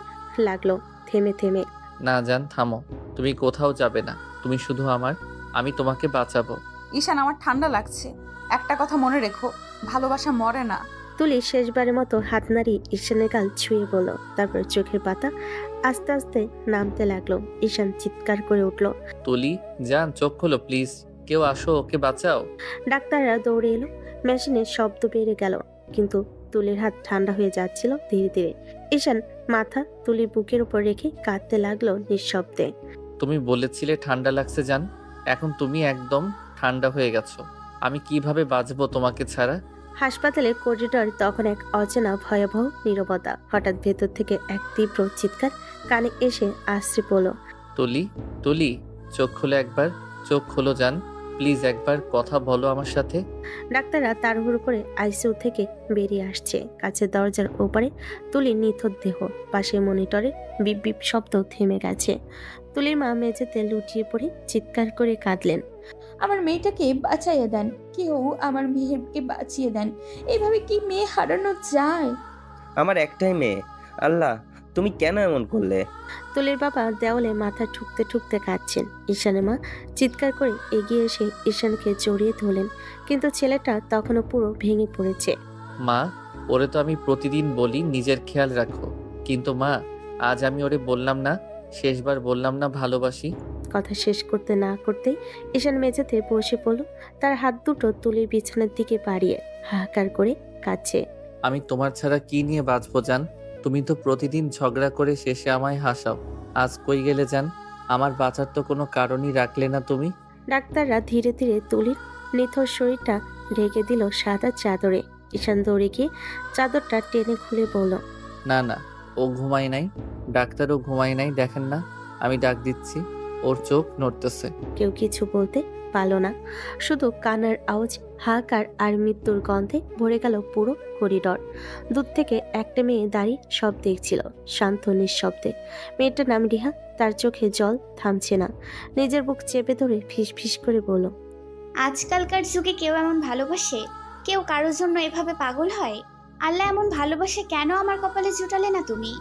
লাগলো থেমে থেমে। না জান, থামো, তুমি কোথাও যাবে না, তুমি শুধু আমার, আমি তোমাকে বাঁচাবো। ঈশান, আমার ঠান্ডা লাগছে, একটা কথা মনে রেখো, ভালোবাসা মরে না। তুলি শেষবারের মতো হাত নাড়িয়ে ঈশানের গাল ছুঁয়ে বলল, তারপর চোখের পাতা আস্তে আস্তে নামতে লাগলো। ঈশান চিৎকার করে উঠল। তুলি জান, চোখ খোলো প্লিজ, কেউ আসো, ওকে বাঁচাও। ডাক্তাররা দৌড়ে এলো। মেশিনের শব্দ বেড়ে গেল, কিন্তু তুলির হাত ঠান্ডা হয়ে যাচ্ছিল ধীরে ধীরে। ঈশান মাথা তুলির বুকের উপর রেখে কাঁদতে লাগলো নিঃশব্দে। তুমি বলেছিলে ঠান্ডা লাগছে জান, এখন তুমি একদম ঠান্ডা হয়ে গেছো। আমি কিভাবে বাঁচবো তোমাকে ছাড়া? হাসপাতালের করিডর তখন এক অচেনা ভয়াবহ নীরবতা। হঠাৎ ভেতর থেকে এক তীব্র চিৎকার কানে এসে আশ্রে পড়ল। তুলি, তুলি, চোখ খোলো একবার, চোখ খোলো জান, প্লিজ একবার কথা বলো আমার সাথে। ডাক্তাররা তাড়াহুড়ো করে আইসিইউ থেকে বেরিয়ে আসছে। কাছের দরজার ওপারে তুলির নিথর দেহ, পাশে মনিটরে বিপ বিপ শব্দ থেমে গেছে। তুলির মা মেঝেতে লুটিয়ে পড়ে চিৎকার করে কাঁদলেন। আমার মেয়েটাকে বাঁচাইয়ে দেন, কেউ আমার মেয়েকে বাঁচিয়ে দেন। এইভাবে কি মেয়ে হারানো যায়? আমার একটাই মেয়ে, আল্লাহ তুমি কেন এমন করলে? তুলির বাবা দেওয়ালে মাথা ঠুকতে ঠুকতে কাঁদছেন। ঈশানের মা চিৎকার করে এগিয়ে এসে ঈশানকে জড়িয়ে ধরলেন, কিন্তু ছেলেটা তখনও পুরো ভেঙে পড়েছে। মা, ওরে তো আমি প্রতিদিন বলি নিজের খেয়াল রাখো, কিন্তু মা আজ আমি ওরে বললাম না, শেষবার বললাম না ভালোবাসি। কথা শেষ করতে না করতেই ঈশান মেঝেতে বসে পড়ল, তার হাত দুটো তুলির বিছানার দিকে বাড়িয়ে হাহাকার করে কাঁদছে। আমি তোমার ছাড়া কি নিয়ে বাঁচবো জান? তুমি তো প্রতিদিন ঝগড়া করে শেষে আমায় হাসাও। আজ কই গেলে জান? আমার বাঁচার তো কোনো কারণই রাখলে না তুমি। ডাক্তাররা ধীরে ধীরে তুলির নিথর শরীরটা ঢেকে দিল সাদা চাদরে। ঈশান দৌড়ে গিয়ে চাদরটা টেনে খুলে বলল, না না, ও ঘুমায় নাই, ডাক্তারও ঘুমায় নাই, দেখেন না আমি ডাক দিচ্ছি, ওর চোখ নড়তেছে। কেউ কিছু বলতে পারল না, শুধু কান্নার আওয়াজ, হাহাকার আর মৃত্যুর গন্ধে ভরে গেল পুরো করিডর। দূর থেকে একটা মেয়ে দাঁড়িয়ে সব দেখছিল, শান্ত নিঃশব্দে। মেয়েটার নাম রিহা, তার চোখে জল থামছে না। নিজের বুক চেপে ধরে ফিস ফিস করে বলল, আজকালকার যুগে কেউ এমন ভালোবাসে? কেউ কারোর জন্য এভাবে পাগল হয়? আল্লাহ এমন ভালোবাসা কেন আমার কপালে জুটালে না তুমি?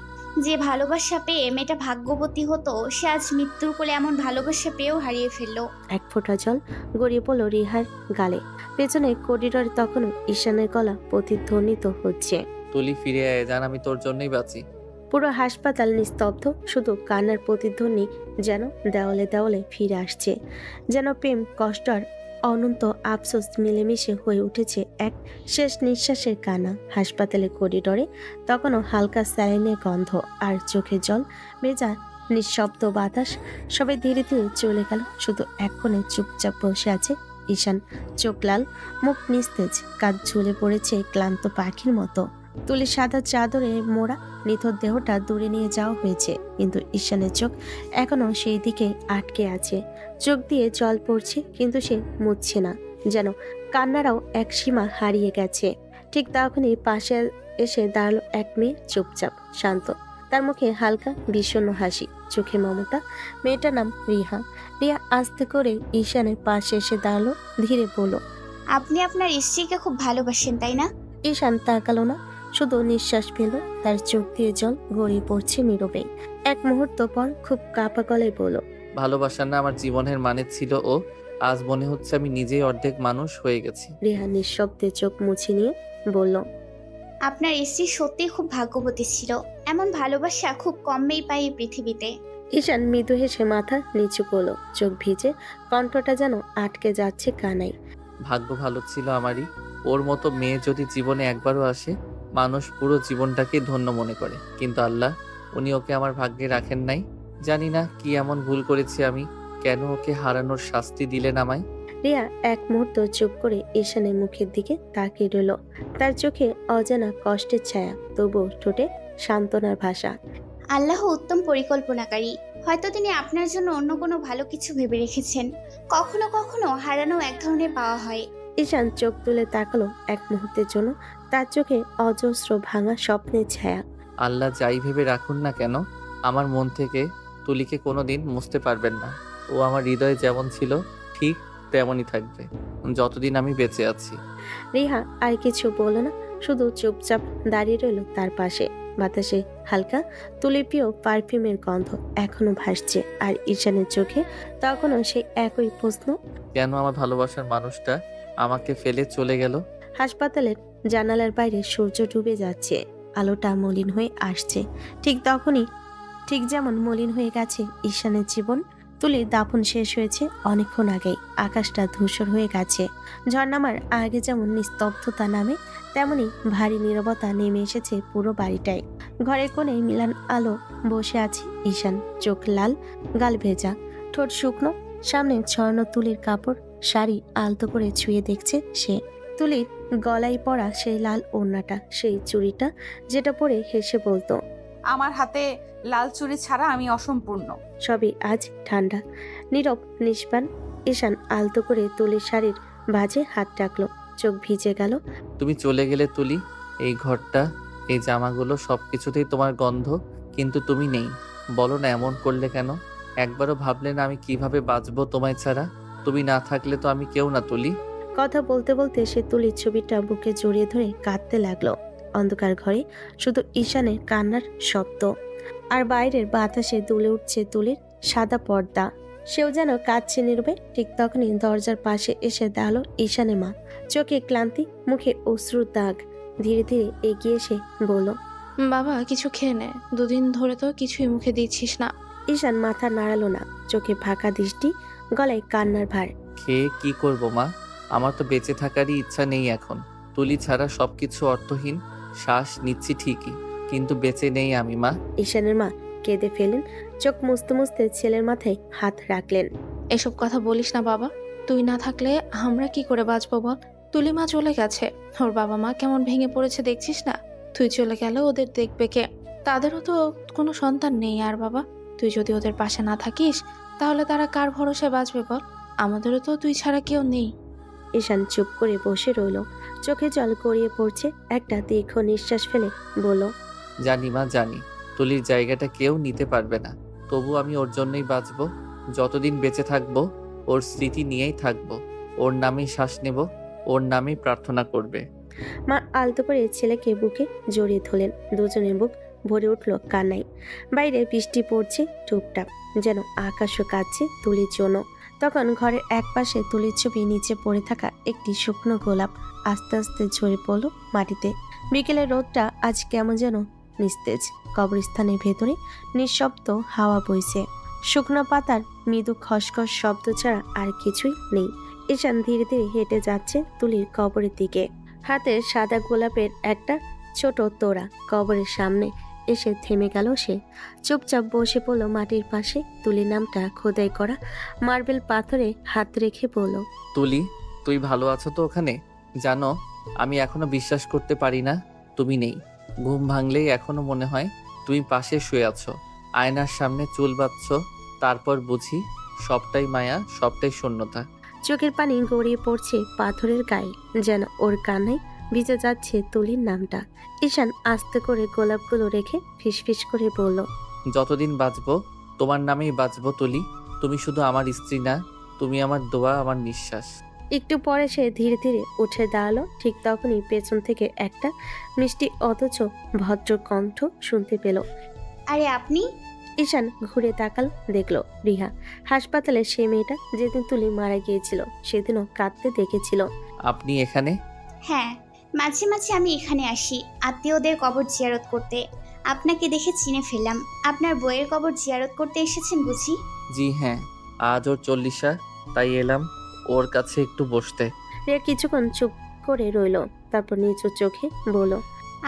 যে ভালোবাসা পেয়ে মেয়েটা ভাগ্যবতী হতো, সে আজ মৃত্যুর কোলে এমন ভালোবাসা পেয়েও হারিয়ে ফেললো। এক ফোঁটা জল গড়িয়ে পড়ল রিহার গালে। পেছনে করিডরে তখনও ঈশানের গলা প্রতিধ্বনিত হচ্ছে, তুলি ফিরে আয় জান, আমি তোর জন্যই বাঁচি। পুরো হাসপাতাল নিস্তব্ধ, শুধু কান্নার প্রতিধ্বনি যেন দেওয়ালে দেওয়ালে ফিরে আসছে। যেন প্রেম, কষ্ট আর অনন্ত আফসোস মিলেমিশে হয়ে উঠেছে এক শেষ নিঃশ্বাসের কান্না। হাসপাতালের করিডরে তখনও হালকা স্যালাইনের গন্ধ আর চোখে জল ভেজা নিঃশব্দ বাতাস। সবাই ধীরে ধীরে চলে গেল, শুধু এক কোণে চুপচাপ বসে আছে ঈশান। চোখ লাল, মুখ নিস্তেজ, কাঁধ ঝুলে পড়েছে ক্লান্ত পাখির মতো। তুলি সাদা চাদরে মোড়া নিথর দেহটা দূরে নিয়ে যাওয়া হয়েছে, কিন্তু ঈশানের চোখ এখনো সেই দিকে আটকে আছে। চোখ দিয়ে জল পড়ছে, কিন্তু সে মুছছে না, যেন কান্নারাও এক সীমা হারিয়ে গেছে। ঠিক তখনই পাশে এসে দাঁড়ালো এক মেয়ে, চুপচাপ শান্ত, তার মুখে হালকা বিষণ্ণ হাসি, চোখে মমতা। মেয়েটার নাম রিহা। রিয়া আস্তে করে ঈশানের পাশে এসে দাঁড়ালো, ধীরে বলল, আপনি আপনার স্ত্রীকে খুব ভালোবাসেন, তাই না? ঈশান তাকালো না, শুধু নিঃশ্বাস ফেল, তার চোখ দিয়ে জল গড়িয়ে পড়ছে নীরবেই। এক মুহূর্ত পর খুব কাঁপা গলায় বলল, ভালোবাসা না আমার জীবনের মানে ছিল ও, আজ মনে হচ্ছে আমি নিজেই অর্ধেক মানুষ হয়ে গেছি। রিহা নিঃশব্দে চোখ মুছে নিয়ে বলল, আপনার স্ত্রী সত্যিই খুব ভাগ্যবতী ছিল। এমন ভালোবাসা খুব কমই পাই এই পৃথিবীতে। ঈশান মৃদু হেসে মাথা নিচু করলো, চোখ ভিজে, কণ্ঠটা যেন আটকে যাচ্ছে কানাই। ভাগ্য ভালো ছিল আমারই, ওর মতো মেয়ে যদি জীবনে একবারও আসে, মানুষ পুরো জীবনটাকে ধন্য মনে করে, কিন্তু আল্লাহ উনি ওকে আমার ভাগ্যে রাখেন নাই। জানি না কি এমন ভুল করেছি আমি, কেন ওকে হারানোর শাস্তি দিলেন আমায়। রিয়া এক মুহূর্ত চুপ করে ঈশানের মুখের দিকে তাকিয়ে রইল, তার চোখে অজানা কষ্টের ছায়া, তবুও ঠোঁটে সান্ত্বনার ভাষা। আল্লাহ উত্তম পরিকল্পনাকারী। হয়তো তিনি আপনার জন্য অন্য কোনো ভালো কিছু ভেবে রেখেছেন। কখনো কখনো হারানো এক ধরনের পাওয়া হয়। ঈশান চোখ তুলে তাকালো এক মুহূর্তের জন্য, তার চোখে অজস্র ভাঙা স্বপ্নের ছায়া। আল্লাহ যাই ভেবে রাখুন না কেন, আমার মন থেকে তুলিকে কোনোদিন মুছতে পারবেন না। ও আমার হৃদয়ে যেমন ছিল ঠিক তেমনই থাকবে যতদিন আমি বেঁচে আছি। রিহা আর কিছু বলল না, শুধু চুপচাপ দাঁড়িয়ে রইল তার পাশে। বাতাসে হালকা তুলিপীয় পারফিউমের গন্ধ এখনো ভাসছে, আর ঈশানের চোখে তখনও সেই একই প্রশ্ন, কেন আমার ভালোবাসার মানুষটা আমাকে ফেলে চলে গেল। হাসপাতালের জানালার বাইরে সূর্য ডুবে যাচ্ছে, আলোটা মলিন হয়ে আসছে। ঠিক যেমন মলিন হয়ে গেছে ঈশানের জীবন। তুলির দাফন শেষ হয়েছে অনেকক্ষণ আগেই, আকাশটা ধূসর হয়ে গেছে। ঝড়নামার আগে যেমন নিস্তব্ধতা নামে, তেমনি ভারী নীরবতা নেমে এসেছে পুরো বাড়িটায়। ঘরের কোণে মিলান আলো বসে আছে ঈশান, চোখ লাল, গাল ভেজা, ঠোঁট শুকনো, সামনে ছড়ানো তুলির কাপড়, শাড়ি আলতো করে ছুঁয়ে দেখছে সে। তুলির গলায় পরা সেই লাল ওড়নাটা, সেই চুড়িটা যেটা পরে হেসে বলতো, আমার হাতে লাল চুড়ি ছাড়া আমি অসম্পূর্ণ। সবই আজ ঠান্ডা, নীরব, নিষ্পান। ঈশান আলতো করে তুলির শাড়ির ভাঁজে হাত রাখলো, চোখ ভিজে গেল। তুমি চলে গেলে তুলি, এই ঘরটা, এই জামাগুলো সবকিছুতেই তোমার গন্ধ, কিন্তু তুমি নেই। বলো না এমন করলে কেন? একবারও ভাবলে না আমি কিভাবে বাঁচবো তোমায় ছাড়া? তুমি না থাকলে তো আমি কেউ না তুলি। কথা বলতে বলতে সে তুলির ছবিটা বুকে জড়িয়ে ধরে কাঁদতে লাগলো। অন্ধকার ঘরে শুধু ঈশানের কান্নার শব্দ। আর বাইরের বাতাসে দুলে উঠছে তুলির সাদা পর্দা। সেও যেন কাঁদছে নীরবে। ঠিক তখনই দরজার পাশে এসে দাঁড়ালো ঈশানের মা। চোখে ক্লান্তি, মুখে অশ্রুর দাগ। ধীরে ধীরে এগিয়ে এসে বলল, বাবা কিছু খেয়ে নে, দুদিন ধরে তো কিছুই মুখে দিচ্ছিস না। ঈশান মাথা নাড়ালো না, চোখে ফাঁকা দৃষ্টি, গলায় কান্নার ভার। খেয়ে কি করব মা? আমার তো বেঁচে থাকারই ইচ্ছা নেই এখন। তুলি ছাড়া সবকিছু অর্থহীন। শ্বাস নিচ্ছি ঠিকই, কিন্তু বেঁচে নেই আমি মা। ঈশানের মা কেঁদে ফেলেন। চোখ মুছতে মুছতে ছেলের মাথায় হাত রাখলেন। এসব কথা বলিস না বাবা, তুই না থাকলে আমরা কি করে বাঁচবো বল? তুলি মা চলে গেছে, ওর বাবা মা কেমন ভেঙে পড়েছে দেখছিস না? তুই চলে গেলে ওদের দেখবে কে? তাদেরও তো কোনো সন্তান নেই। আর বাবা, তুই যদি ওদের পাশে না থাকিস তাহলে তারা কার ভরসায় বাঁচবে বল? আমাদেরও তো তুই ছাড়া কেউ নেই। ঈশান চুপ করে বসে রইল। চোখে জল গড়িয়ে পড়ছে। একটা দীর্ঘ নিঃশ্বাস ফেলে বলল, জানি মা, জানি তুলির জায়গাটা কেউ নিতে পারবে না। তবু আমি ওর জন্যই বাঁচবো। যতদিন বেঁচে থাকবো ওর স্মৃতি নিয়েই থাকবো। ওর নামেই শ্বাস নেব, ওর নামেই প্রার্থনা করবে। মা আলতো করে ছেলেকে বুকে জড়িয়ে ধরলেন। দুজনের বুক ভরে উঠল কান্নায়। বাইরে বৃষ্টি পড়ছে টুপটাপ, যেন আকাশও কাঁদছে তুলির জন্য। তখন ঘরের একপাশে তুলির ছবি, নিচে পড়ে থাকা একটি শুকনো গোলাপ আস্তে আস্তে ঝরে পড়ল মাটিতে। বিকেলের রোদটা আজ কেমন যেন নিস্তেজ। কবরস্থানের ভেতরে নিঃশব্দ হাওয়া বইছে। শুকনো পাতার মৃদু খসখস শব্দ ছাড়া আর কিছুই নেই। ঈশান ধীরে ধীরে হেঁটে যাচ্ছে তুলির কবরের দিকে। হাতে সাদা গোলাপের একটা ছোট তোড়া। কবরের সামনে এসে থেমে গেল সে। চুপচাপ বসে পড়ল মাটির পাশে। তুলির নামটা খোদাই করা মার্বেল পাথরে হাত রেখে বলল, তুলি, তুই ভালো আছো তো ওখানে? জানো, আমি এখনো বিশ্বাস করতে পারি না তুমি নেই। ঘুম ভাঙলেই এখনো মনে হয় তুমি পাশে শুয়ে আছো, আয়নার সামনে চুল বাঁধছো। তারপর বুঝি সবটাই মায়া, সবটাই শূন্যতা। চোখের পানি গড়িয়ে পড়ছে পাথরের গায়ে, যেন ওর কান্নায় ভিজে যাচ্ছে তুলির নামটা। ঈশান আস্তে করে গোলাপগুলো রেখে ফিসফিস করে বলল, যতদিন বাঁচবো তোমার নামেই বাঁচবো তুলি। তুমি শুধু আমার স্ত্রী না, তুমি আমার দোয়া, আমার নিঃশ্বাস। একটু পরে সে ধীরে ধীরে উঠে দাঁড়ালো। ঠিক তখনই পেছন থেকে একটা মিষ্টি অথচ ভদ্র কণ্ঠ শুনতে পেল। আরে আপনি? ঈশান ঘুরে তাকাল, দেখলো রিহা। হাসপাতালে সে মেয়েটা যেদিন তুলি মারা গিয়েছিল, সেদিনও কাঁদতে দেখেছিল। আপনি এখানে? হ্যাঁ, মাঝে মাঝে আমি এখানে আসি আত্মীয়দের কবর জিয়ারত করতে। আপনাকে দেখে চিনে ফেললাম। আপনার বইয়ের কবর জিয়ারত করতে এসেছেন বুঝি? জি হ্যাঁ, আজ ওর 40, তাই এলাম ওর কাছে একটু বসতে। রিয়া কিছুক্ষণ চুপ করে রইল, তারপর নিচু চোখে বলল,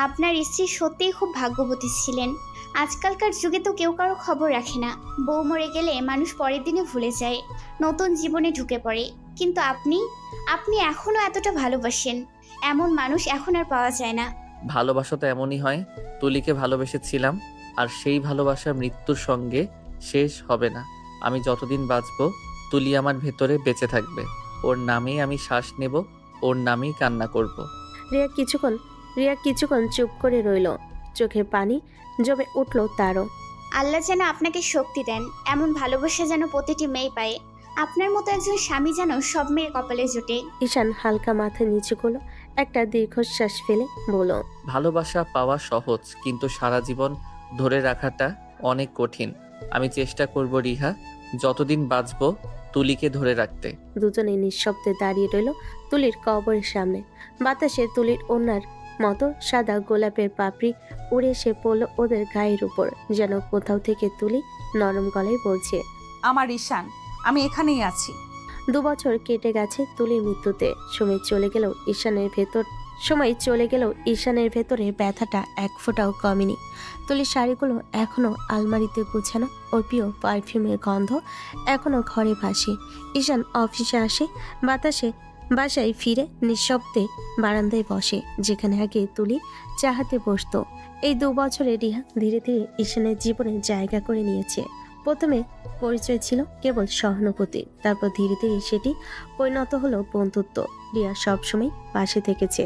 আপনার স্ত্রী সত্যিই খুব ভাগ্যবতী ছিলেন। আজকালকার যুগে তো কেউ কারো খবর রাখে না। বউ মরে গেলে মানুষ পরের দিনে ভুলে যায়, নতুন জীবনে ঢুকে পড়ে। কিন্তু আপনি এখনো এতটা ভালোবাসেন, এমন মানুষ এখন আর পাওয়া যায় না। ভালোবাসা তো এমনই হয়। তুলিকে ভালোবেসেছিলাম, আর সেই ভালোবাসা মৃত্যুর সঙ্গে শেষ হবে না। আমি যতদিন বাঁচবো তুলি আমার ভেতরে বেঁচে থাকবে। ওর নামেই আমি শ্বাস নেব, ওর নামেই কান্না করব। রিয়া কিছুক্ষণ চুপ করে রইল। চোখে পানি জমে উঠল তারও। আল্লাহ যেন আপনাকে শক্তি দেন, এমন ভালোবাসা যেন প্রতিটি মেয়ে পায়। আপনার মতো একজন স্বামী যেন সব মেয়ের কপালে জোটে। ঈশান হালকা মাথা নিচু করলো, একটা দীর্ঘশ্বাস ফেলে বলল, ভালোবাসা পাওয়া সহজ, কিন্তু সারা জীবন ধরে রাখাটা অনেক কঠিন। আমি চেষ্টা করব রিহা, যতদিন বাঁচবো তুলিকে ধরে রাখতে। দুজনে নিঃশব্দে দাঁড়িয়ে রইল তুলির কবরের সামনে। বাতাসে তুলির ওনার মতো সাদা গোলাপের পাপড়ি উড়ে এসে পড়ল ওদের গায়ের উপর, যেন কোথাও থেকে তুলি নরম গলায় বলছে, আমার ঈশান, আমি এখানেই আছি। 2 বছর কেটে গেছে তুলির মৃত্যুতে। সময় চলে গেলেও ঈশানের ভেতরে ব্যথাটা এক ফোঁটাও কমেনি। তুলির শাড়িগুলো এখনো আলমারিতে গুছানো, ওর প্রিয় পারফিউমের গন্ধ এখনো ঘরে ভাসে। ঈশান অফিসে আসে, বাসায় ফিরে নিঃশব্দে বারান্দায় বসে, যেখানে আগে তুলি চাহাতে বসতো। এই 2 বছরে রিহা ধীরে ধীরে ঈশানের জীবনে জায়গা করে নিয়েছে। প্রথমে পরিচয় ছিল কেবল সহানুভূতি, তারপর ধীরে ধীরে সেটি পরিণত হলো বন্ধুত্ব। রিয়া সবসময় পাশে থেকেছে।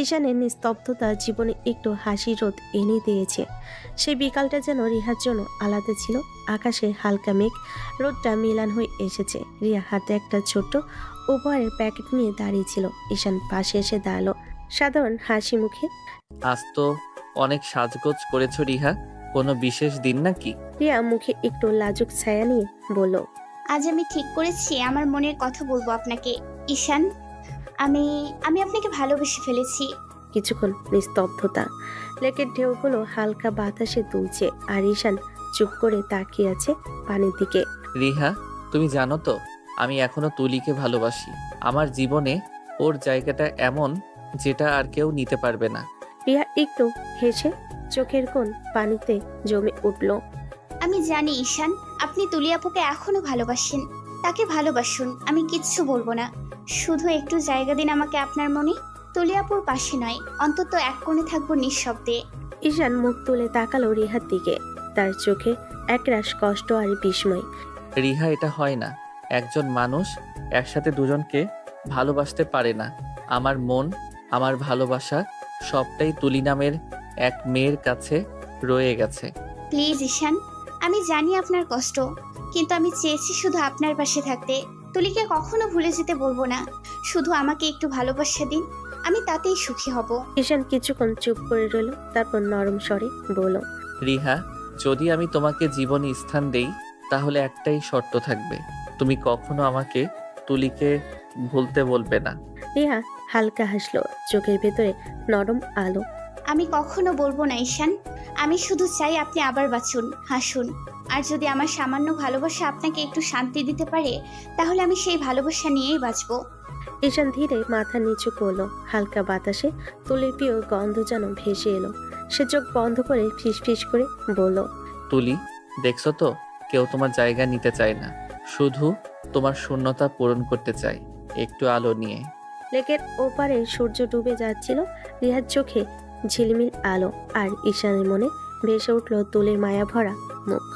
ঈশানের নিস্তব্ধতা জীবনে একটু হাসি রোদ এনে দিয়েছে। সেই বিকালটা যেন রিহার জন্য আলাদা ছিল। আকাশে হালকা মেঘ, রোদটা মিলান হয়ে এসেছে। রিয়া হাতে একটা ছোট্ট উপহারের প্যাকেট নিয়ে দাঁড়িয়েছিল। ঈশান পাশে এসে দাঁড়ালো সাধারণ হাসি মুখে। আজ তো অনেক সাজগোজ করেছো রিহা, কোনো বিশেষ দিন নাকি? রিয়া মুখে একটু লাজুক ছায়া নিয়ে বলল, আজ আমি ঠিক করেছি আমার মনের কথা বলবো আপনাকে। ঈশান, আমি আমি আপনাকে ভালোবেসে ফেলেছি। কিছুক্ষণ নিস্তব্ধতা। লেকের ঢেউগুলো হালকা বাতাসে দুলছে আর ঈশান চুপ করে তাকিয়ে আছে পানির দিকে। রিহা, তুমি জানো তো আমি এখনো তুলিকে ভালোবাসি। আমার জীবনে ওর জায়গাটা এমন যেটা আর কেউ নিতে পারবে না। রিয়া একটু হেসে চোখের কোণ পানিতে জমে উঠল। আমি জানি ঈশান, আপনি তুলি আপুকে এখনো ভালোবাসেন। তাকে ভালোবাসুন, আমি কিচ্ছু বলবো না। শুধু একটু জায়গা দিন আমাকে আপনার মনে। তুলি আপুর পাশে নয়, অন্তত এক কোণে থাকবো নিঃশব্দে। ঈশান মুখ তুলে তাকালো রিহার দিকে। তার চোখে একরাশ কষ্ট আর বিস্ময়। রিহা, এটা হয় না। একজন মানুষ একসাথে দুজনকে ভালোবাসতে পারে না। আমার মন, আমার ভালোবাসা সবটাই তুলি নামের এক মেয়ের কাছে রয়ে গেছে। প্লিজ ঈশান, আমি জানি আপনার কষ্ট, কিন্তু আমি চেয়েছি শুধু আপনার পাশে থাকতে। তুলিকে কখনো ভুলে যেতে বলবো না। শুধু আমাকে একটু ভালোবাসা দিন, আমি তাতেই সুখী হব। ঈশান কিছুক্ষণ চুপ করে রইল, তারপর নরম স্বরে বলল, রিহা, যদি আমি তোমাকে জীবনে স্থান দেই তাহলে একটাই শর্ত থাকবে, তুমি কখনো আমাকে তুলিকে ভুলতে বলবে না। রিহা হালকা হাসলো, চোখের ভেতরে নরম আলো। আমি কখনো বলবো না ঈশান। আমি শুধু চাই আপনি আবার বাঁচুন, হাসুন। আর যদি আমার সামান্য ভালোবাসা আপনাকে একটু শান্তি দিতে পারে, তাহলে আমি সেই ভালোবাসা নিয়েই বাঁচবো। ঈশান ধীরে মাথা নিচু করলো। হালকা বাতাসে তুলির প্রিয় গন্ধ যেন ভেসে এলো। সে চোখ বন্ধ করে ফিসফিস করে বলল, তুলি, দেখছো তো কেউ তোমার জায়গা নিতে চায় না, শুধু তোমার শূন্যতা পূরণ করতে চায় একটু আলো নিয়ে। লেকের ওপারে সূর্য ডুবে যাচ্ছিল। রিহার চোখে ঝিলমিল আলো আর ঈশানের মনে ভেসে উঠল তুলির মায়া ভরা মুখ।